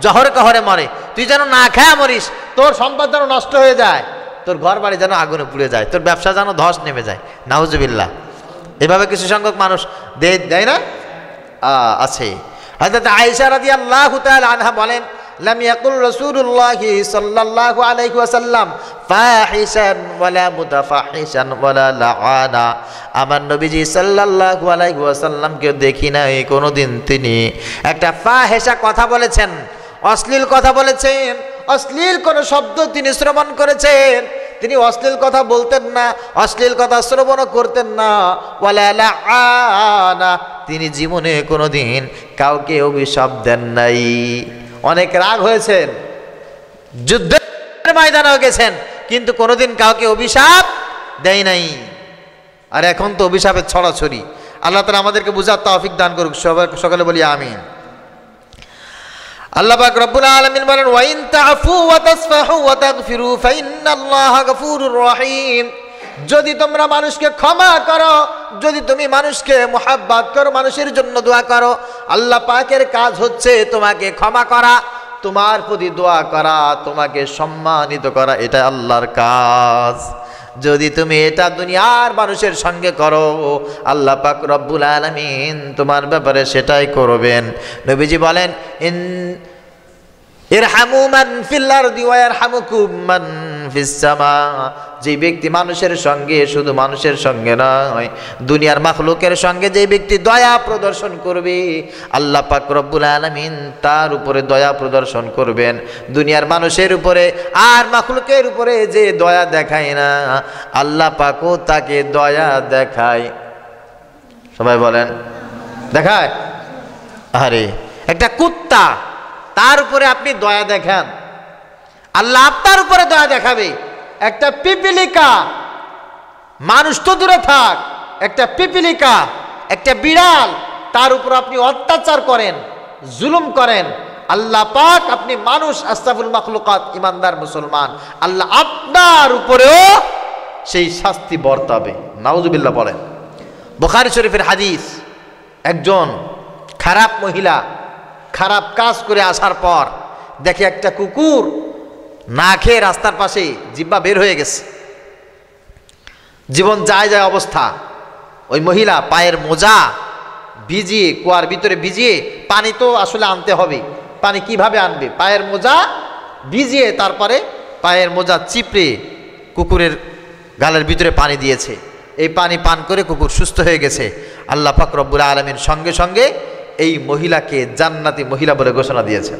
জহরে কহরে মরে, তুই যেন না খায় মরিস, তোর সম্পদ যেন নষ্ট হয়ে যায়, তোর ঘর বাড়ি যেন আগুনে পুড়ে যায়, তোর ব্যবসা যেন ধস নেমে যায়, নাউজুবিল্লাহ। এভাবে কিছু সংখ্যক মানুষ দেয় না, আছে। হযরত আয়েশা রাদিয়াল্লাহু তাআলা আনহা বলেন লাম ইয়াকুল রাসূলুল্লাহি সাল্লাল্লাহু আলাইহি ওয়াসাল্লাম ফাহিশান ওয়ালা মুতাফাহিশান ওয়ালা লাআনা। আমার নবীজি সাল্লাল্লাহু আলাইহি ওয়াসাল্লামকে দেখি নাই কোনোদিন তিনি একটা ফাহিশা কথা বলেছেন, অশ্লীল কথা বলেছেন, অশ্লীল কোন শব্দ তিনি শ্রবণ করেছেন। তিনি অশ্লীল কথা বলতেন না, অশ্লীল কথা শ্রবণ করতেন না। ওয়ালা লাআনা, তিনি জীবনে কোনোদিন কাউকে অভিশাপ দেন নাই। অনেক রাগ হয়েছেন, যুদ্ধের ময়দানে গেছেন, কিন্তু কোনোদিন কাউকে অভিশাপ দেয় নাই। আর এখন তো অভিশাপের ছড়াছড়ি। আল্লাহ তাআলা আমাদেরকে বুঝার তৌফিক দান করুক, সকলে বলি আমিন। আল্লাহ পাক রব্বুল আলামিন বলেন ওয়া ইন তা'ফু ওয়া তাসফাহু ওয়া তাগফিরু ফাইন্নাল্লাহা গফুরুর রহিম। যদি তোমরা মানুষকে ক্ষমা করো, যদি তুমি মানুষকে মুহাব্বত করো, মানুষের জন্য দোয়া করো, আল্লাহ পাকের কাজ হচ্ছে তোমাকে ক্ষমা করা, তোমার প্রতি দোয়া করা, তোমাকে সম্মানিত করা, এটা আল্লাহর কাজ। যদি তুমি এটা দুনিয়ার মানুষের সঙ্গে করো, আল্লাহ পাক রব্বুল আলামিন তোমার ব্যাপারে সেটাই করবেন। নবীজি বলেন ইরহামু মান ফিল আরদি ওয়া ইয়ারহামুকুম মান ফিস সামা। যে ব্যক্তি মানুষের সঙ্গে, শুধু মানুষের সঙ্গে নয়, দুনিয়ার মাখলুকের সঙ্গে যে ব্যক্তি দয়া প্রদর্শন করবে, আল্লাহ পাক রব্বুল আলামিন তার উপরে দয়া প্রদর্শন করবেন। দুনিয়ার মানুষের উপরে আর মাখলুকের উপরে যে দয়া দেখায় না, আল্লাহ পাকও তাকে দয়া দেখায়। সবাই বলেন দেখায়? আরে একটা কুত্তা, তার উপরে আপনি দয়া দেখান, আল্লাহ আপনার উপরে দয়া দেখাবে। একটা পিপিলিকা, মানুষ তো দূরে থাক, একটা পিপিলিকা, একটা বিড়াল, তার উপর আপনি অত্যাচার করেন, জুলুম করেন, আল্লাহ পাক, আপনি মানুষ, আশরাফুল মাখলুকাত, ইমানদার মুসলমান, আল্লাহ আপনার উপরেও সেই শাস্তি বর্তাবে। নাউজুবিল্লাহ বলেন। বুখারী শরীফের হাদিস, একজন খারাপ মহিলা খারাপ কাজ করে আসার পর দেখে একটা কুকুর না খেয়ে রাস্তার পাশে জিহ্বা বের হয়ে গেছে, জীবন যায় যায় অবস্থা। ওই মহিলা পায়ের মোজা ভিজিয়ে, কুয়ার ভিতরে ভিজিয়ে, পানি তো আসলে আনতে হবে, পানি কিভাবে আনবে, পায়ের মোজা ভিজিয়ে তারপরে পায়ের মোজা চিপড়ে কুকুরের গালের ভিতরে পানি দিয়েছে। এই পানি পান করে কুকুর সুস্থ হয়ে গেছে। আল্লাহ পাক রব্বুল আলামিন সঙ্গে সঙ্গে এই মহিলাকে জান্নাতি মহিলা বলে ঘোষণা দিয়েছেন।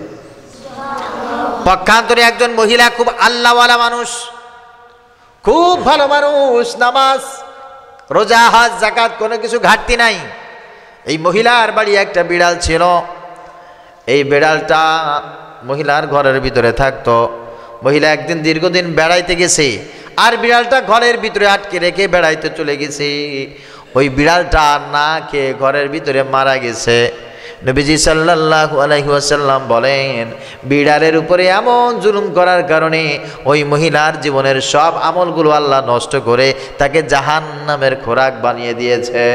পক্ষান্তরে একজন মহিলা খুব আল্লাহওয়ালা মানুষ, খুব ভালো মানুষ, নামাজ রোজা হজ যাকাত কোনো কিছু ঘাটতি নাই। এই মহিলার বাড়ি একটা বিড়াল ছিল। এই বিড়ালটা মহিলার ঘরের ভিতরে থাকতো। মহিলা একদিন দীর্ঘদিন বেড়াইতে গেছে, আর বিড়ালটা ঘরের ভিতরে আটকে রেখে বেড়াইতে চলে গেছে। ওই বিড়ালটা না খেয়ে ঘরের ভিতরে মারা গেছে। নবীজি সাল্লাল্লাহু আলাইহি ওয়াসাল্লাম বলেন, বিড়ালের উপরে এমন জুলুম করার কারণে ওই মহিলার জীবনের সব আমলগুলো আল্লাহ নষ্ট করে তাকে জাহান্নামের খোরাক বানিয়ে দিয়েছে।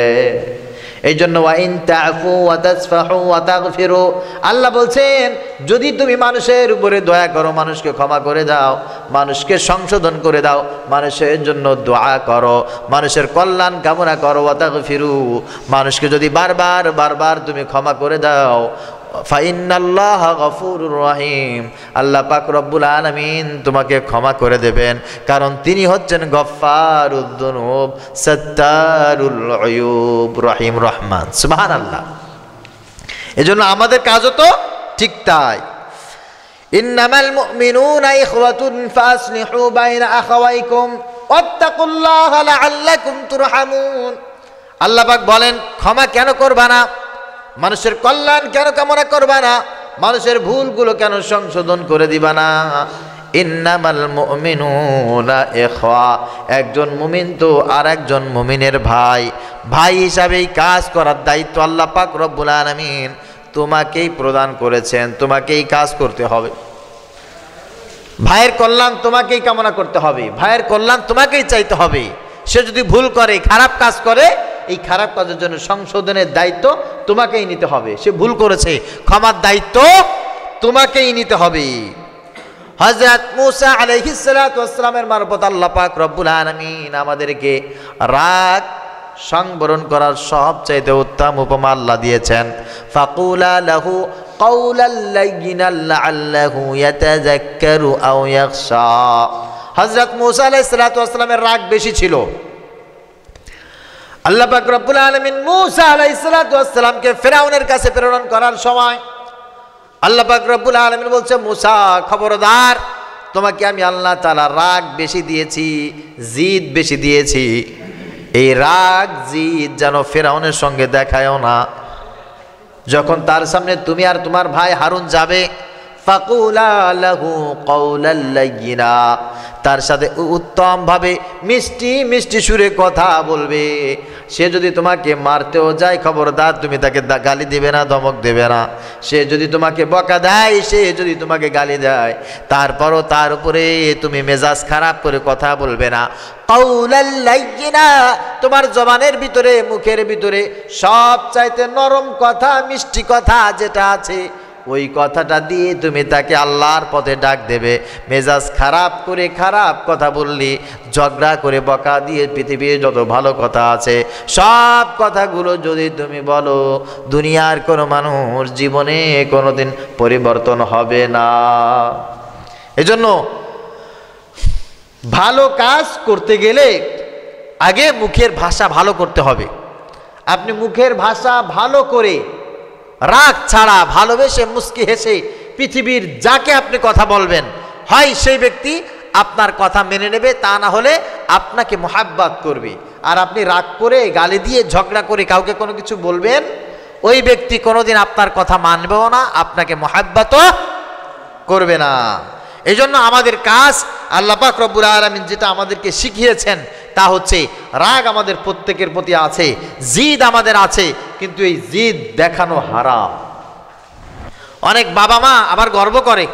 এই জন্য ওয়াইন তাফু ওয়া তাসফাহু ওয়া তাগফিরু, আল্লাহ বলছেন যদি তুমি মানুষের উপরে দয়া করো, মানুষকে ক্ষমা করে দাও, মানুষকে সংশোধন করে দাও, মানুষের জন্য দোয়া করো, মানুষের কল্যাণ কামনা করো, ওয়া তাগফিরু, মানুষকে যদি বারবার বারবার তুমি ক্ষমা করে দাও, ফাইন্নাল্লাহা গফুরুর রহিম, আল্লাহ পাক রব্বুল আলামিন তোমাকে ক্ষমা করে দেবেন, কারণ তিনি হচ্ছেন গফফারুদ দুনুব সাত্তারুল উয়ুব রহিম রহমান। সুবহানাল্লাহ। এজন্য আমাদের কাজও তো ঠিক তাই। ইন্নামাল মুমিনুনা ইখওয়াতুন ফাসলিহু বাইনা আখাওয়াইকুম ওয়াত্তাকুল্লাহা লাআল্লাকুম তুরহামুন। আল্লাহ পাক বলেন ক্ষমা কেন করবা না, মানুষের কল্যাণ কেন কামনা করবা না, মানুষের ভুলগুলো কেন সংশোধন করে দিবা না। ইন্নামাল মুমিনুনা ইখওয়া, একজন মুমিন তো আর একজন মুমিনের ভাই, ভাই হিসাবে এই কাজ করার দায়িত্ব আল্লাহ পাক রব্বুল আলামিন তোমাকেই প্রদান করেছেন। তোমাকেই কাজ করতে হবে, ভাইয়ের কল্যাণ তোমাকেই কামনা করতে হবে, ভাইয়ের কল্যাণ তোমাকেই চাইতে হবে। সে যদি ভুল করে, খারাপ কাজ করে, এই খারাপ কাজের জন্য সংশোধনের দায়িত্ব তোমাকেই নিতে হবে। সে ভুল করেছে, ক্ষমার দায়িত্ব তোমাকেই নিতে হবে। হযরত মূসা আলাইহিস সালাতু ওয়াস সালামের মারফত আল্লাহ পাক রব্বুল আলামিন আমাদেরকে রাগ সংবরণ করার সবচাইতে উত্তম উপমা আল্লাহ দিয়েছেন। ফাকুলা লাহু কাওলাল লাইয়িনান লাআল্লাহু ইয়াতাযাক্কারু আও ইয়াখশা। হযরত মূসা আলাইহিস সালাতু ওয়াস সালামের রাগ বেশি ছিল। আল্লাহ পাক রব্বুল আলামিন মূসা আলাইহিস সালাতু ওয়াস সালামকে ফিরআউনের কাছে প্রেরণ করার সময় আল্লাহ পাক রব্বুল আলামিন বলছে, মূসা খবরদার, তোমাকে আমি আল্লাহ তাআলা রাগ বেশি দিয়েছি, জিদ বেশি দিয়েছি। এই রাগ জিদ যেন ফিরআউনের সঙ্গে দেখায়ও না। যখন তার সামনে তুমি আর তোমার ভাই হারুন যাবে, ফাকুলা লাহু কাওলাল লাইয়িনা, তার সাথে উত্তম ভাবে মিষ্টি মিষ্টি সুরে কথা বলবে। সে যদি তোমাকে মারতেও যায়, খবরদার তুমি তাকে গালি দেবে না, ধমক দেবে না। সে যদি তোমাকে বকা দেয়, সে যদি তোমাকে গালি দেয়, তারপরও তার উপরে তুমি মেজাজ খারাপ করে কথা বলবে না। কাওলাল লাইয়িনা, তোমার জবানের ভিতরে, মুখের ভিতরে সব চাইতে নরম কথা, মিষ্টি কথা যেটা আছে, ওই কথাটা দিয়ে তুমি তাকে আল্লাহর পথে ডাক দেবে। মেজাজ খারাপ করে খারাপ কথা বললি, ঝগড়া করে বকা দিয়ে পৃথিবীর যত ভালো কথা আছে সব কথাগুলো যদি তুমি বলো, দুনিয়ার কোনো মানুষ জীবনে কোনোদিন পরিবর্তন হবে না। এজন্য ভালো কাজ করতে গেলে আগে মুখের ভাষা ভালো করতে হবে। আপনি মুখের ভাষা ভালো করে, রাগ ছাড়া, ভালোবেসে মুস্কি হেসে পৃথিবীর যাকে আপনি কথা বলবেন, হয় সেই ব্যক্তি আপনার কথা মেনে নেবে, তা না হলে আপনাকে মোহাব্বত করবে। আর আপনি রাগ করে, গালি দিয়ে, ঝগড়া করে কাউকে কোনো কিছু বলবেন, ওই ব্যক্তি কোনোদিন আপনার কথা মানবেও না, আপনাকে মোহাব্বতও করবে না। এই জন্য আমাদের কাজ, আল্লাহ পাক রব্বুল আলামিন যেটা আমাদেরকে শিখিয়েছেন তা হচ্ছে, রাগ আমাদের প্রত্যেকের প্রতি আছে, জিদ আমাদের আছে, কিন্তু এই জিদ দেখানো হারাম। অনেক বাবা মা আবার গর্ব করে,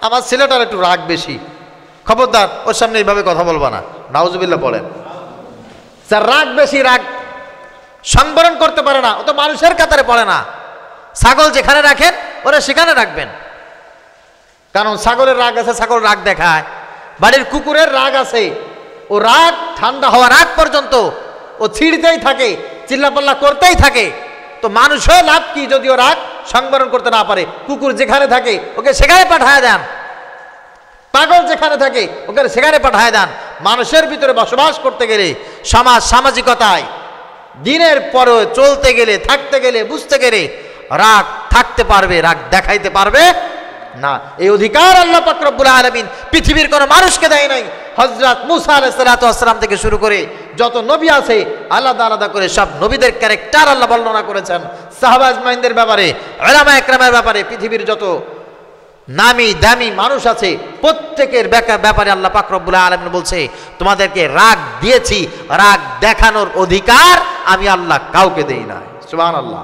আমার ছেলেটার একটু রাগ বেশি, খবরদার ওর সামনে এইভাবে কথা বলবা না, নাউজুবিল্লাহ বলেন। যার রাগ বেশি, রাগ সংবরণ করতে পারে না, ও তো মানুষের কাতারে পড়ে না। ছাগল যেখানে রাখেন ওরা সেখানে রাখবেন, কারণ ছাগলের রাগ আছে, ছাগল রাগ দেখায়। বাড়ির কুকুরের রাগ আছে, ও রাগ ঠান্ডা হওয়ার আগ পর্যন্ত ও ছিঁড়তেই থাকে, চিল্লাপাল্লা করতেই থাকে। তো মানুষও লাভ কি যদি ও রাগ সংবরণ করতে না পারে? কুকুর যেখানে থাকে ওকে সেখানে পাঠায় দেন, পাগল যেখানে থাকে ওকে সেখানে পাঠায় দেন। মানুষের ভিতরে বসবাস করতে গেলে, সামাজিকতায় দিনের পরে চলতে গেলে, থাকতে গেলে, বুঝতে গেলে রাগ থাকতে পারবে, রাগ দেখাইতে পারবে না, এই অধিকার আল্লাহ পাক রব্বুল আলামিন পৃথিবীর কোনো মানুষকে দেয় নাই। হযরত মুসা আলাইহিস সালাতু ওয়াস সালাম থেকে শুরু করে যত নবী আছে আলাদা আলাদা করে সব নবীদের ক্যারেক্টার আল্লাহ বর্ণনা করেছেন। সাহাবা আজমাইনদের ব্যাপারে, উলামা ইকরামের ব্যাপারে, পৃথিবীর যত নামি দামি মানুষ আছে প্রত্যেকের ব্যাপারে আল্লাহ পাক রব্বুল আলামিন বলছে তোমাদেরকে রাগ দিয়েছি, রাগ দেখানোর অধিকার আমি আল্লাহ কাউকে দেই না। সুবহানাল্লাহ।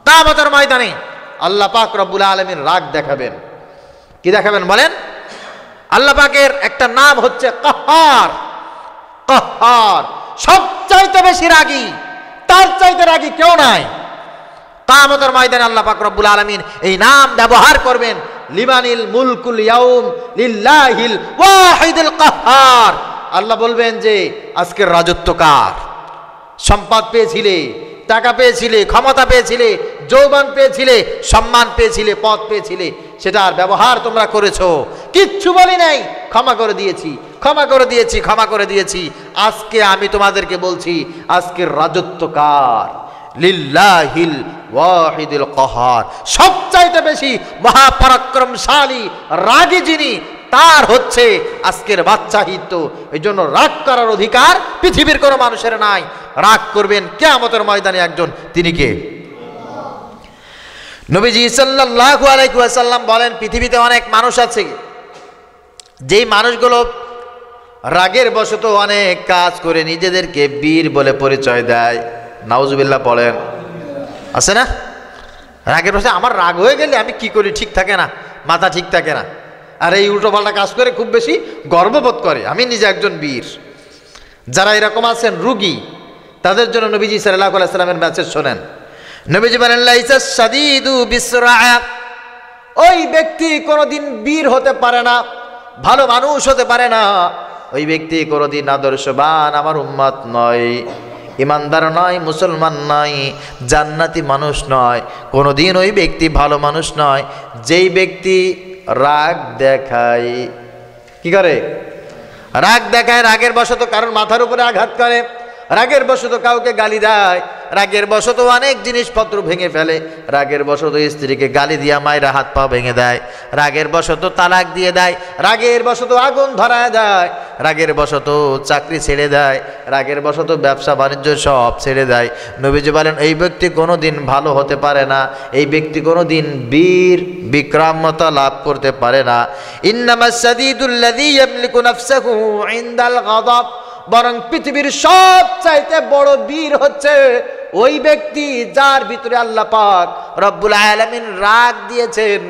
কিয়ামতের ময়দানে আল্লাহ পাক রব্বুল আলামিন রাগ দেখাবেন। কি দেখাবেন বলেন? আল্লাহ পাকের একটা নাম হচ্ছে কাহ্হার। কাহ্হার সবচাইতে বেশি রাগী, তার চাইতে রাগী কেউ নাই। কিয়ামতের ময়দানে আল্লাহ পাক রব্বুল আলামিন এই নাম ব্যবহার করবেন, লিমানিল মুলকুল ইয়াউম লিল্লাহিল ওয়াহিদুল কাহ্হার। আল্লাহ বলবেন যে আজকের রাজত্ব কার? সম্পদ পেয়েছিলে, টাকা পেয়েছিলে, ক্ষমতা পেয়েছিলে, যৌবন পেয়েছিলে, সম্মান পেয়েছিলে, পদ পেয়েছিলে, সেটার ব্যবহার তোমরা করেছো, কিচ্ছু বলি নাই, ক্ষমা করে দিয়েছি, ক্ষমা করে দিয়েছি, ক্ষমা করে দিয়েছি। আজকে আমি তোমাদেরকে বলছি আজকের রাজত্ব কার? লিল্লাহিল ওয়াহিদুল কাহ্হার। সবচাইতে বেশি মহাপরাক্রমশালী রাগী যিনি, তার হচ্ছে আজকের বাদশাহিত্ব। এই জন্য রাগ করার অধিকার পৃথিবীর কোনো মানুষের নাই। রাগ করবেন কিয়ামতের ময়দানে একজন, তিনি কে? নবীজি সাল্লাল্লাহু আলাইহি ওয়াসাল্লাম বলেন পৃথিবীতে অনেক মানুষ আছে যেই মানুষগুলো রাগের বশত অনেক কাজ করে নিজেদেরকে বীর বলে পরিচয় দেয়। নাউজুবিল্লাহ পড়েন। আছে না? রাগের বশে আমার রাগ হয়ে গেলে আমি কি করি ঠিক থাকে না, মাথা ঠিক থাকে না, আর এই উল্টো পাল্টা কাজ করে খুব বেশি গর্ববোধ করে আমি নিজে একজন বীর। যারা এরকম আছেন রুগী, তাদের জন্য নবীজি সাল্লাল্লাহু আলাইহি ওয়াসাল্লামের মেসেজ শোনেন। নবীজি বলেন লাইসা শাদীদু বিসরা, ওই ব্যক্তি কোনোদিন বীর হতে পারে না, ভালো মানুষ হতে পারে না, ওই ব্যক্তি কোনোদিন আদর্শবান আমার উম্মত নয়, ইমানদার নয়, মুসলমান নয়, জান্নাতি মানুষ নয়, কোনোদিন ওই ব্যক্তি ভালো মানুষ নয় যেই ব্যক্তি রাগ দেখায়। কি করে? রাগ দেখায়, রাগের বশত কারণ মাথার উপরে আঘাত করে, রাগের বশত কাউকে গালি দেয়, রাগের বশত অনেক জিনিসপত্র ভেঙে ফেলে, রাগের বশত স্ত্রীকে গালি দিয়া মায়েরা হাত পা ভেঙে দেয়, রাগের বশত তালাক দিয়ে দেয়, রাগের বশত আগুন ধরায় দেয়, রাগের বশত চাকরি ছেড়ে দেয়, রাগের বশত ব্যবসা বাণিজ্য সব ছেড়ে দেয়। নবীজি বলেন এই ব্যক্তি কোনো দিন ভালো হতে পারে না, এই ব্যক্তি কোনো দিন বীর বিক্রমতা লাভ করতে পারে না। ইন্নামাস শাদীদুল্লাযী ইয়ামলিকু নাফসাহু ইনদাল গাদাব, বরং পৃথিবীর সবচাইতে বড় বীর হচ্ছে ওই ব্যক্তি যার ভিতরে আল্লাহ পাক রব্বুল আলামিন রাগ দিয়েছেন,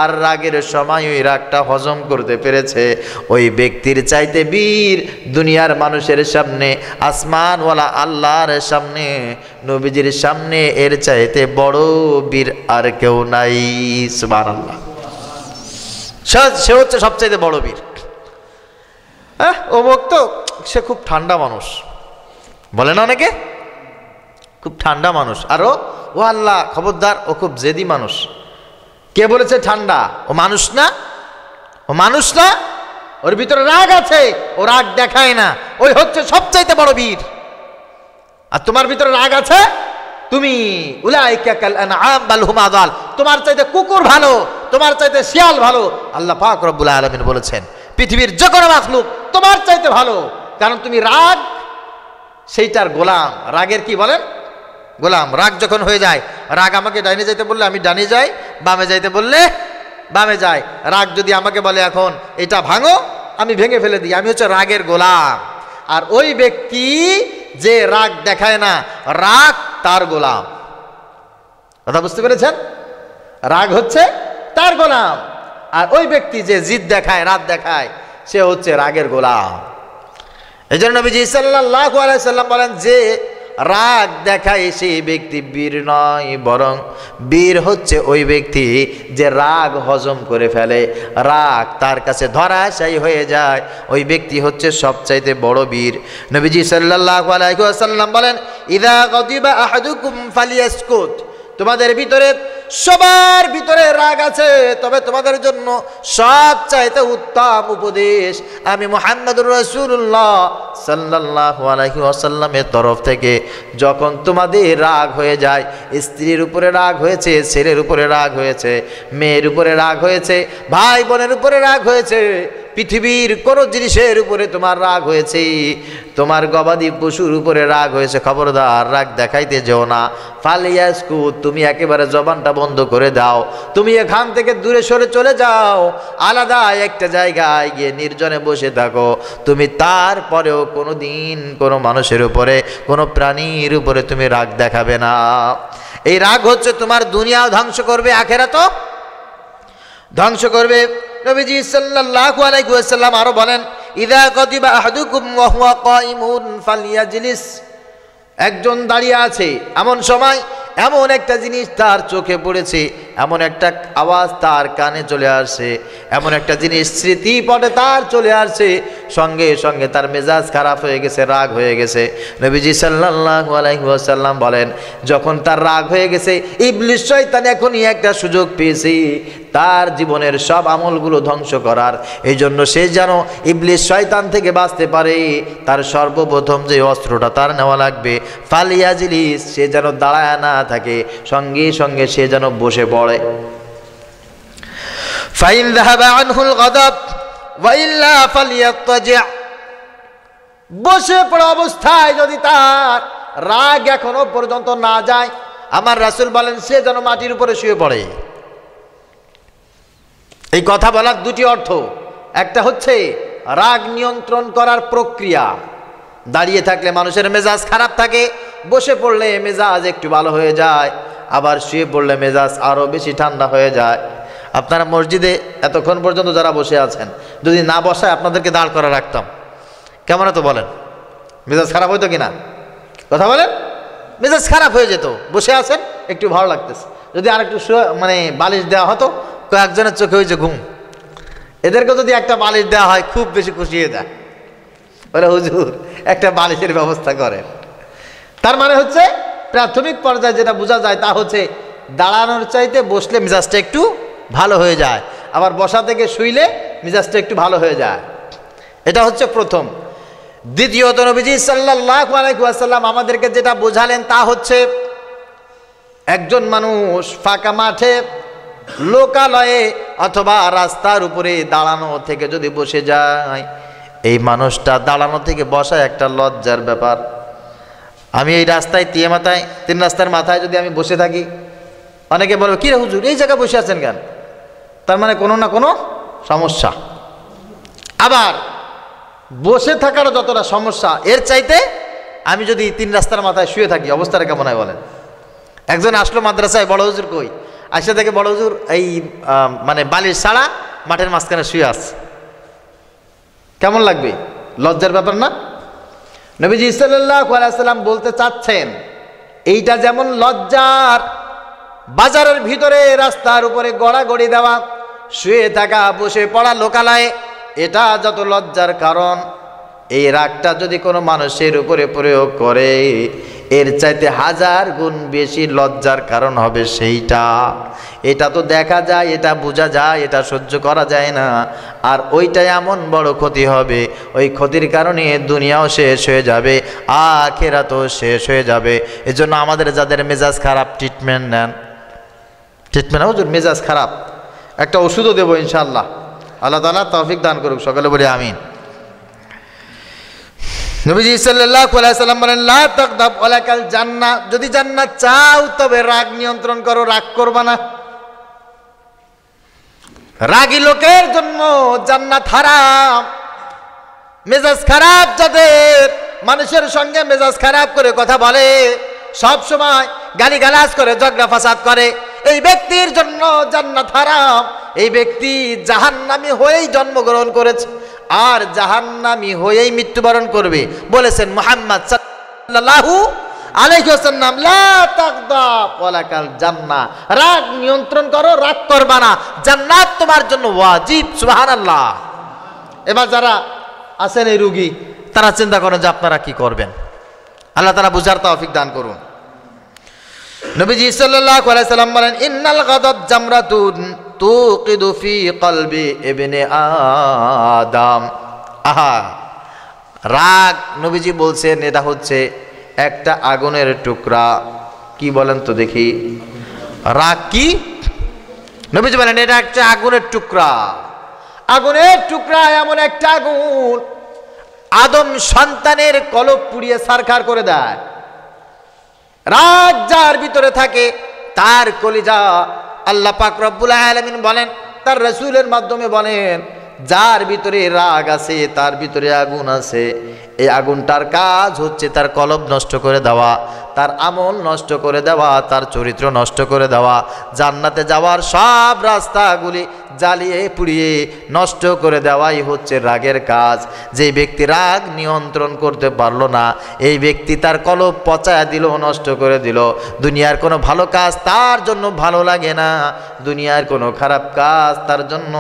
আর রাগের সময় ওই রাগটা হজম করতে পেরেছে। ওই ব্যক্তির চাইতে বীর দুনিয়ার মানুষের সামনে, আসমানওয়ালা আল্লাহর সামনে, নবীজির সামনে এর চাইতে বড় বীর আর কেউ নাই। সুবহানাল্লাহ। সে হচ্ছে সবচাইতে বড় বীর। অমুক তো সে খুব ঠান্ডা মানুষ, বলে না অনেকে, খুব ঠান্ডা মানুষ। আরো ও আল্লাহ খবরদার, ও খুব জেদি মানুষ। কে বলেছে ঠান্ডা? ও মানুষ না, ও মানুষ না, ওর ভিতরে রাগ আছে, ও রাগ দেখায় না, ওই হচ্ছে সবচাইতে বড় বীর। আর তোমার ভিতরে রাগ আছে, তুমি উলাইকা কাল আনআম বাল হুম আযাল, তোমার চাইতে কুকুর ভালো, তোমার চাইতে শিয়াল ভালো। আল্লাহ পাক রব্বুল আলামিন বলেছেন পৃথিবীর যে কোনো মাখলুক তোমার চাইতে ভালো, কারণ তুমি রাগ সেইটার গোলাম। রাগের কি বলেন? গোলাম। রাগ যখন হয়ে যায়, রাগ আমাকে ডাইনে যাইতে বললে আমি ডানে যাই, বামে যাইতে বললে বামে যাই। রাগ যদি আমাকে বলে এখন এটা ভাঙো, আমি ভেঙে ফেলে দিই, আমি হচ্ছে রাগের গোলাম। আর ওই ব্যক্তি যে রাগ দেখায় না, রাগ তার গোলাম। কথা বুঝতে পেরেছেন? রাগ হচ্ছে তার গোলাম, আর ওই ব্যক্তি যে জিদ দেখায়, রাগ দেখায়, সে হচ্ছে রাগের গোলাম। এই জন্য নবীজি সাল্লাল্লাহু আলাইহি সাল্লাম বলেন যে রাগ দেখায় সেই ব্যক্তি বীর নয়, বরং বীর হচ্ছে ওই ব্যক্তি যে রাগ হজম করে ফেলে, রাগ তার কাছে ধরাশায়ী হয়ে যায়, ওই ব্যক্তি হচ্ছে সবচাইতে বড় বীর। নবীজি সাল্লাল্লাহু আলাইহি ওয়াসাল্লাম বলেন ইযা গাদিবা আহাদুকুম ফালিয়াসকুত, তোমাদের ভিতরে সবার ভিতরে রাগ আছে, তবে তোমাদের জন্য সবচাইতে উত্তম উপদেশ আমি মুহাম্মদুর রাসূলুল্লাহ সাল্লাল্লাহু আলাইহি ওয়াসাল্লামের তরফ থেকে, যখন তোমাদের রাগ হয়ে যায়, স্ত্রীর উপরে রাগ হয়েছে, ছেলের উপরে রাগ হয়েছে, মেয়ের উপরে রাগ হয়েছে, ভাই বোনের উপরে রাগ হয়েছে, পৃথিবীর কোনো জিনিসের উপরে তোমার রাগ হয়েছে, তোমার গবাদি পশুর উপরে রাগ হয়েছে, খবরদার রাগ দেখাইতে যেও না। ফালিয়াসকু, তুমি একেবারে জবানটা বন্ধ করে দাও, তুমি এখান থেকে দূরে সরে চলে যাও, আলাদা একটা জায়গায় গিয়ে নির্জনে বসে থাকো। তুমি তারপরেও কোনো দিন কোনো মানুষের উপরে, কোনো প্রাণীর উপরে তুমি রাগ দেখাবে না। এই রাগ হচ্ছে তোমার দুনিয়াও ধ্বংস করবে, আখিরাতও ধ্বংস করবে। নবীজি সাল্লাল্লাহু আলাইহি ওয়াসাল্লাম আরো বলেন, ইযা গাদিবা আহাদুকুম ওয়া হুয়া কাইমুন ফালইয়াজলিস, একজন দাঁড়িয়ে আছে, এমন সময় এমন একটা জিনিস তার চোখে পড়েছে, এমন একটা আওয়াজ তার কানে চলে আসছে, এমন একটা জিনিস স্মৃতিপটে তার চলে আসছে, সঙ্গে সঙ্গে তার মেজাজ খারাপ হয়ে গেছে, রাগ হয়ে গেছে। নবীজি সাল্লাল্লাহু আলাইহি ওয়াসাল্লাম বলেন, যখন তার রাগ হয়ে গেছে, ইবলিস শয়তান এখনই একটা সুযোগ পেয়েছে তার জীবনের সব আমলগুলো ধ্বংস করার। এই জন্য সে যেন ইবলিস শয়তান থেকে বাঁচতে পারে, তার সর্বপ্রথম যে অস্ত্রটা তার নেওয়া লাগবে, ফালিয়াজলিস, সে যেন দাঁড়ায় না থাকে, সঙ্গে সঙ্গে সে যেন বসে পড়ে। ফাইন যাহাবা আনহুল গাদাব ওয়া ইল্লা ফালিয়াত্তাজি', বসে পড়া অবস্থায় যদি তার রাগ এখনো পর্যন্ত না যায়, আমার রাসূল বলেন সে যেন মাটির উপরে শুয়ে পড়ে। এই কথা বলার দুটি অর্থ, একটা হচ্ছে রাগ নিয়ন্ত্রণ করার প্রক্রিয়া, দাঁড়িয়ে থাকলে মানুষের মেজাজ খারাপ থাকে, বসে পড়লে মেজাজ একটু ভালো হয়ে যায়, আবার শুয়ে পড়লে মেজাজ আরও বেশি ঠান্ডা হয়ে যায়। আপনারা মসজিদে এতক্ষণ পর্যন্ত যারা বসে আছেন, যদি না বসায় আপনাদেরকে দাঁড় করে রাখতাম, কেমন হতো বলেন? মেজাজ খারাপ হইতো কিনা? কথা বলেন, মেজাজ খারাপ হয়ে যেত। বসে আছেন, একটু ভালো লাগতেছে, যদি আর একটু মানে বালিশ দেওয়া হতো, কয়েকজনের চোখে হয়েছে ঘুম, এদেরকে যদি একটা বালিশ দেওয়া হয় খুব বেশি খুশি হয়ে যায়, বলে হুজুর একটা বালিশের ব্যবস্থা করেন। তার মানে হচ্ছে প্রাথমিক পর্যায়ে যেটা বোঝা যায় তা হচ্ছে দাঁড়ানোর চাইতে বসলে মেজাজটা একটু ভালো হয়ে যায়, আবার বসা থেকে শুইলে মেজাজটা একটু ভালো হয়ে যায়। এটা হচ্ছে প্রথম। দ্বিতীয়ত নবীজি সাল্লাল্লাহু আলাইহি ওয়াসাল্লাম আমাদেরকে যেটা বোঝালেন তা হচ্ছে, একজন মানুষ ফাঁকা মাঠে, লোকালয়ে অথবা রাস্তার উপরে দাঁড়ানো থেকে যদি বসে যায়, এই মানুষটা দাঁড়ানো থেকে বসা একটা লজ্জার ব্যাপার। আমি এই রাস্তায় তিন রাস্তার মাথায় যদি আমি বসে থাকি, অনেকে বলবে কি রে হুজুর এই জায়গায় বসে আছেন কেন? তার মানে কোনো না কোনো সমস্যা। আবার বসে থাকারও যতটা সমস্যা, এর চাইতে আমি যদি তিন রাস্তার মাথায় শুয়ে থাকি, অবস্থাটা কেমন হয় বলেন? একজন আসলো মাদ্রাসায়, বড় হুজুর কই? আসে থেকে বড় হুজুর এই মানে বালিশ ছাড়া মাঠের মাঝখানে শুয়ে আছে, কেমন লাগবে? লজ্জার ব্যাপার না? নবীজি সাল্লাল্লাহু আলাইহি ওয়াসাল্লাম বলতে চাচ্ছেন, এইটা যেমন লজ্জার, বাজারের ভিতরে রাস্তার উপরে গড়াগড়ি দেওয়া, শুয়ে থাকা, বসে পড়া লোকালয়ে, এটা যত লজ্জার কারণ, এই রাগটা যদি কোনো মানুষের উপরে প্রয়োগ করে, এর চাইতে 1000 গুণ বেশি লজ্জার কারণ হবে সেইটা। এটা তো দেখা যায়, এটা বোঝা যায়, এটা সহ্য করা যায় না, আর ওইটা এমন বড় ক্ষতি হবে, ওই ক্ষতির কারণে দুনিয়াও শেষ হয়ে যাবে, আখিরাতও শেষ হয়ে যাবে। এজন্য আমাদের যাদের মেজাজ খারাপ, ট্রিটমেন্ট নেন। ট্রিটমেন্ট হুজুর মেজাজ খারাপ, একটা ওষুধও দেবো ইনশাআল্লাহ, আল্লাহ তাআলা তৌফিক দান করুক, সকলে বলি আমিন। নবীজি সাল্লাল্লাহু আলাইহি ওয়াসাল্লাম বলেন, লা তাগদাব ওয়ালাকাল জান্নাহ, যদি জান্নাত চাও তবে রাগ নিয়ন্ত্রণ করো, রাগ করবা না। রাগী লোকের জন্য জান্নাত হারাম। মেজাজ খারাপ যাদের, মানুষের সঙ্গে মেজাজ খারাপ করে কথা বলে, সব সময় গালিগালাজ করে, ঝগড়া ফাসাদ করে, এই ব্যক্তির জন্য জান্নাত হারাম। এই ব্যক্তি জাহান্নামী হয়েই জন্মগ্রহণ করেছে, আর জাহান্নামী হয়েই মৃত্যুবরণ করবে। বলেছেন মুহাম্মদ সাল্লাল্লাহু আলাইহি ওয়াসাল্লাম, লা তাগদাব ওয়ালাকাল জান্নাহ, রাগ নিয়ন্ত্রণ করো, রাগ করবা না, জান্নাত তোমার জন্য ওয়াজিব। সুবহানাল্লাহ। এবার যারা আছেন এই রোগী, তারা চিন্তা করেন যে আপনারা কি করবেন। আল্লাহ তাআলা বুঝার তৌফিক দান করুন। নবীজি সাল্লাল্লাহু আলাইহি সাল্লাম বলেন, ইন্নাল গাদাব জামরাতুন তুকিদু ফি কলবি ইবনে আদম। আহা, রাগ নবীজি বলছেন এটা হচ্ছে একটা আগুনের টুকরা। কি বলেন তো দেখি, রাগ কি? নবীজি বলেন এটা একটা আগুনের টুকরা। আগুনের টুকরা এমন একটা আগুন, আদম সন্তানের কলব পুড়িয়ে ছারখার করে দেয়। রাগ যার ভিতরে থাকে তার কলিজা, আল্লাহ পাক রব্বুল আলামিন বলেন, তার রাসূলের মাধ্যমে বলেন, যার ভিতরে রাগ আছে তার ভিতরে আগুন আছে। এই আগুনটার কাজ হচ্ছে তার কলব নষ্ট করে দেওয়া, তার আমল নষ্ট করে দেওয়া, তার চরিত্র নষ্ট করে দেওয়া, জান্নাতে যাওয়ার সব রাস্তাগুলি জ্বালিয়ে পুড়িয়ে নষ্ট করে দেওয়াই হচ্ছে রাগের কাজ। যে ব্যক্তি রাগ নিয়ন্ত্রণ করতে পারলো না, এই ব্যক্তি তার কলব পচায়া দিল, নষ্ট করে দিল। দুনিয়ার কোনো ভালো কাজ তার জন্য ভালো লাগে না, দুনিয়ার কোনো খারাপ কাজ তার জন্য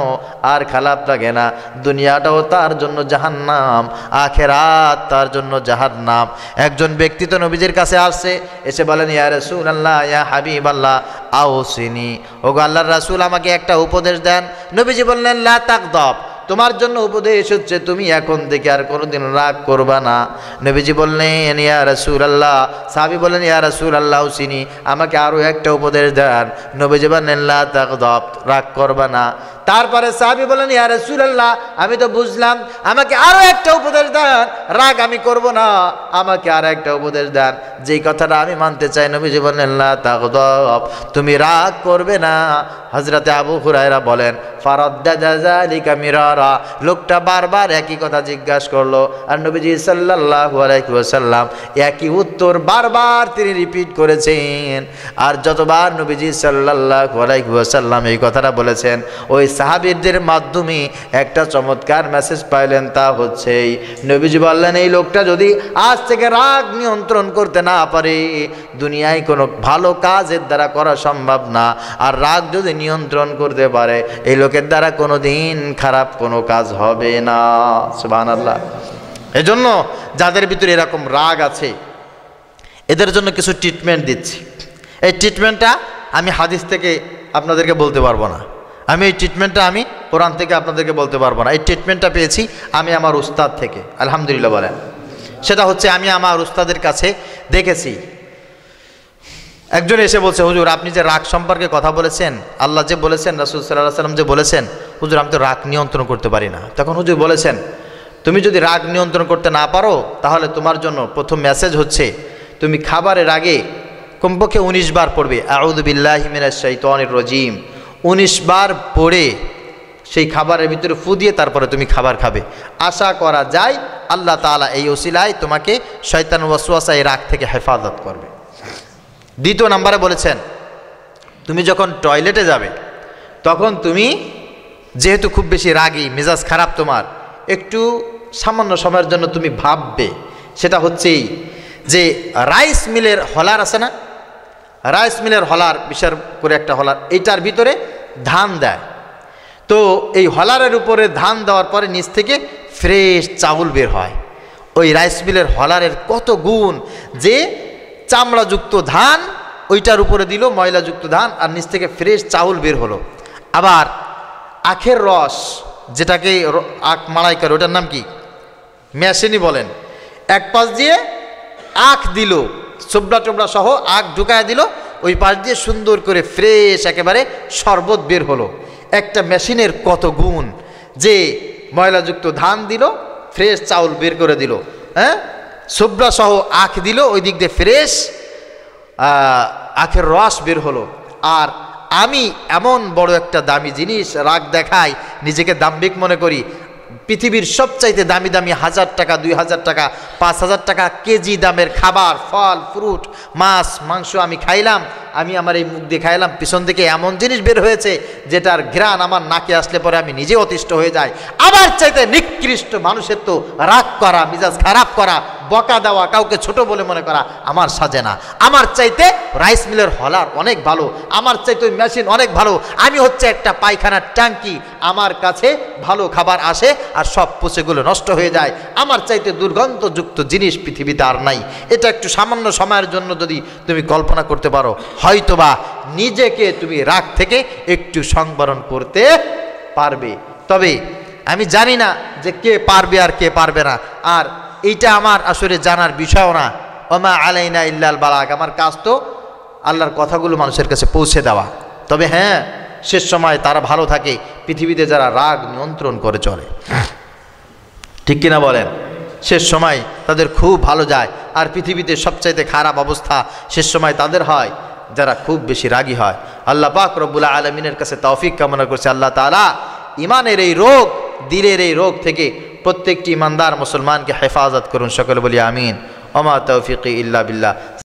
আর খারাপ লাগে না। দুনিয়াটাও তার জন্য জাহান্নাম, আখেরাত তার জন্য জাহান্নাম। একজন ব্যক্তি তো নবীজির কাছে আসছে, এসে বলেন, ইয়া রাসূলুল্লাহ, ইয়া হাবিবাল্লাহ, আওসিনি, ওগো আল্লাহর রাসূল আমাকে একটা উপদেশ দেন। নবীজি বললেন, লা তাগদাব, তোমার জন্য উপদেশ হচ্ছে তুমি এখন থেকে আর কোনোদিন রাগ করবা না। নবীজি বললেন, ইয়া রাসূলুল্লাহ, সাহাবী বললেন, ইয়া রাসূলুল্লাহ আওসিনি, আমাকে আরো একটা উপদেশ দেন। নবীজি বললেন, লা তাগদাব, রাগ করবা না। তারপরে সাহাবী বলেন, ইয়া রাসূলুল্লাহ, আমি তো বুঝলাম, আমাকে আরো একটা উপদেশ দেন, রাগ আমি করব না, আমাকে আর একটা উপদেশ দেন যেই কথাটা আমি মানতে চাই। নবীজি বললেন, লা তাগদাব, তুমি রাগ করবে না। হযরতে আবু হুরায়রা বলেন, ফারাদ্দাদা যালিকা মিরারা, লোকটা বারবার একই কথা জিজ্ঞাসা করলো, আর নবীজি সাল্লাল্লাহু আলাইহি ওয়াসাল্লাম একই উত্তর বারবার তিনি রিপিট করেছেন। আর যতবার নবীজি সাল্লাল্লাহু আলাইহি ওয়াসাল্লাম এই কথাটা বলেছেন, ওই সাহাবীদের মাধ্যমে একটা চমৎকার মেসেজ পাইলেন, তা হচ্ছেই নবীজি বললেন, এই লোকটা যদি আজ থেকে রাগ নিয়ন্ত্রণ করতে না পারে, দুনিয়ায় কোনো ভালো কাজের দ্বারা করা সম্ভব না। আর রাগ যদি নিয়ন্ত্রণ করতে পারে, এই লোকের দ্বারা কোনো দিন খারাপ কোনো কাজ হবে না। সুবহানাল্লাহ। এজন্য যাদের ভিতরে এরকম রাগ আছে, এদের জন্য কিছু ট্রিটমেন্ট দিচ্ছি। এই ট্রিটমেন্টটা আমি হাদিস থেকে আপনাদেরকে বলতে পারবো না, আমি এই ট্রিটমেন্টটা আমি কোরআন থেকে আপনাদেরকে বলতে পারবো না। এই ট্রিটমেন্টটা পেয়েছি আমি আমার উস্তাদ থেকে, আলহামদুলিল্লাহ বলেন। সেটা হচ্ছে আমি আমার উস্তাদের কাছে দেখেছি, একজন এসে বলছে, হুজুর আপনি যে রাগ সম্পর্কে কথা বলেছেন, আল্লাহ যে বলেছেন, রাসূল সাল্লাল্লাহু আলাইহি ওয়াসাল্লাম যে বলেছেন, হুজুর আমি তো রাগ নিয়ন্ত্রণ করতে পারি না। তখন হুজুর বলেছেন, তুমি যদি রাগ নিয়ন্ত্রণ করতে না পারো, তাহলে তোমার জন্য প্রথম মেসেজ হচ্ছে তুমি খাবারের আগে কমপক্ষে 19 বার পড়বে আউযু বিল্লাহি মিনাশ শাইতানির রাজিম। 19 বার পড়ে সেই খাবারের ভিতরে ফু দিয়ে তারপরে তুমি খাবার খাবে। আশা করা যায় আল্লাহ তাআলা এই ওসিলায় তোমাকে শয়তান ওয়াসওয়াসা, এই রাগ থেকে হেফাজত করবে। দ্বিতীয় নম্বরে বলেছেন, তুমি যখন টয়লেটে যাবে, তখন তুমি যেহেতু খুব বেশি রাগী, মেজাজ খারাপ তোমার, একটু সামান্য সময়ের জন্য তুমি ভাববে, সেটা হচ্ছেই যে রাইস মিলের হলার আছে না, রাইস মিলের হলার, বিশাল করে একটা হলার, এইটার ভিতরে ধান দেয়। তো এই হলারের উপরে ধান দেওয়ার পরে নিচ থেকে ফ্রেশ চাউল বের হয়। ওই রাইস মিলের হলারের কত গুণ, যে চামড়াযুক্ত ধান ওইটার উপরে দিল ময়লাযুক্ত ধান, আর নিচ থেকে ফ্রেশ চাউল বের হলো। আবার আখের রস, যেটাকে আখ মাড়াই করে, ওটার নাম কি, মেশিনি বলেন, এক পাশ দিয়ে আখ দিল, চোবড়া টোবড়া সহ আখ ঢুকায় দিল, ওই পাশ দিয়ে সুন্দর করে ফ্রেশ একেবারে শরবত বের হলো। একটা মেশিনের কত গুণ, যে ময়লাযুক্ত ধান দিল, ফ্রেশ চাউল বের করে দিল, হ্যাঁ, চোবড়া সহ আখ দিল, ওই দিক দিয়ে ফ্রেশ আখের রস বের হলো। আর আমি এমন বড় একটা দামি জিনিস রাগ দেখাই, নিজেকে দাম্ভিক মনে করি, পৃথিবীর সবচাইতে দামি দামি 1000 টাকা, 2000 টাকা, 5000 টাকা কেজি দামের খাবার, ফল ফ্রুট, মাছ মাংস আমি খাইলাম, আমি আমার এই মুখ দিয়ে খাইলাম, পিছন থেকে এমন জিনিস বের হয়েছে যেটার ঘ্রাণ আমার নাকে আসলে পরে আমি নিজে অতিষ্ঠ হয়ে যাই। আবার চাইতে নিকৃষ্ট মানুষের তো রাগ করা, মেজাজ খারাপ করা বকা দেওয়া, কাউকে ছোট বলে মনে করা আমার সাজে না। আমার চাইতে রাইস মিলের হলার অনেক ভালো, আমার চাইতে ওই মেশিন অনেক ভালো, আমি হচ্ছে একটা পায়খানার ট্যাঙ্কি, আমার কাছে ভালো খাবার আসে আর সব পচেগুলো নষ্ট হয়ে যায়, আমার চাইতে দুর্গন্ধযুক্ত জিনিস পৃথিবীতে আর নাই। এটা একটু সামান্য সময়ের জন্য যদি তুমি কল্পনা করতে পারো, হয়তোবা নিজেকে তুমি রাগ থেকে একটু সংবরণ করতে পারবে। তবে আমি জানি না যে কে পারবে আর কে পারবে না, আর এইটা আমার আসলে জানার বিষয়ও না। ওমা আলাইনা ইল্লাল বালাগ, আমার কাজ তো আল্লাহর কথাগুলো মানুষের কাছে পৌঁছে দেওয়া। তবে হ্যাঁ, শেষ সময় তারা ভালো থাকে পৃথিবীতে যারা রাগ নিয়ন্ত্রণ করে চলে, ঠিক কিনা বলেন? শেষ সময় তাদের খুব ভালো যায়। আর পৃথিবীতে সবচাইতে খারাপ অবস্থা শেষ সময় তাদের হয় যারা খুব বেশি রাগী হয়। আল্লাহ পাক রব্বুল আলামিনের কাছে তৌফিক কামনা করছে, আল্লাহ তাআলা ইমানের এই রোগ, দিলের এই রোগ থেকে প্রত্যেকটি ইমানদার মুসলমানকে হেফাজত করুন। সকলে বলি আমিন। ওমা তৌফিকি ইল্লা বিল্লাহ।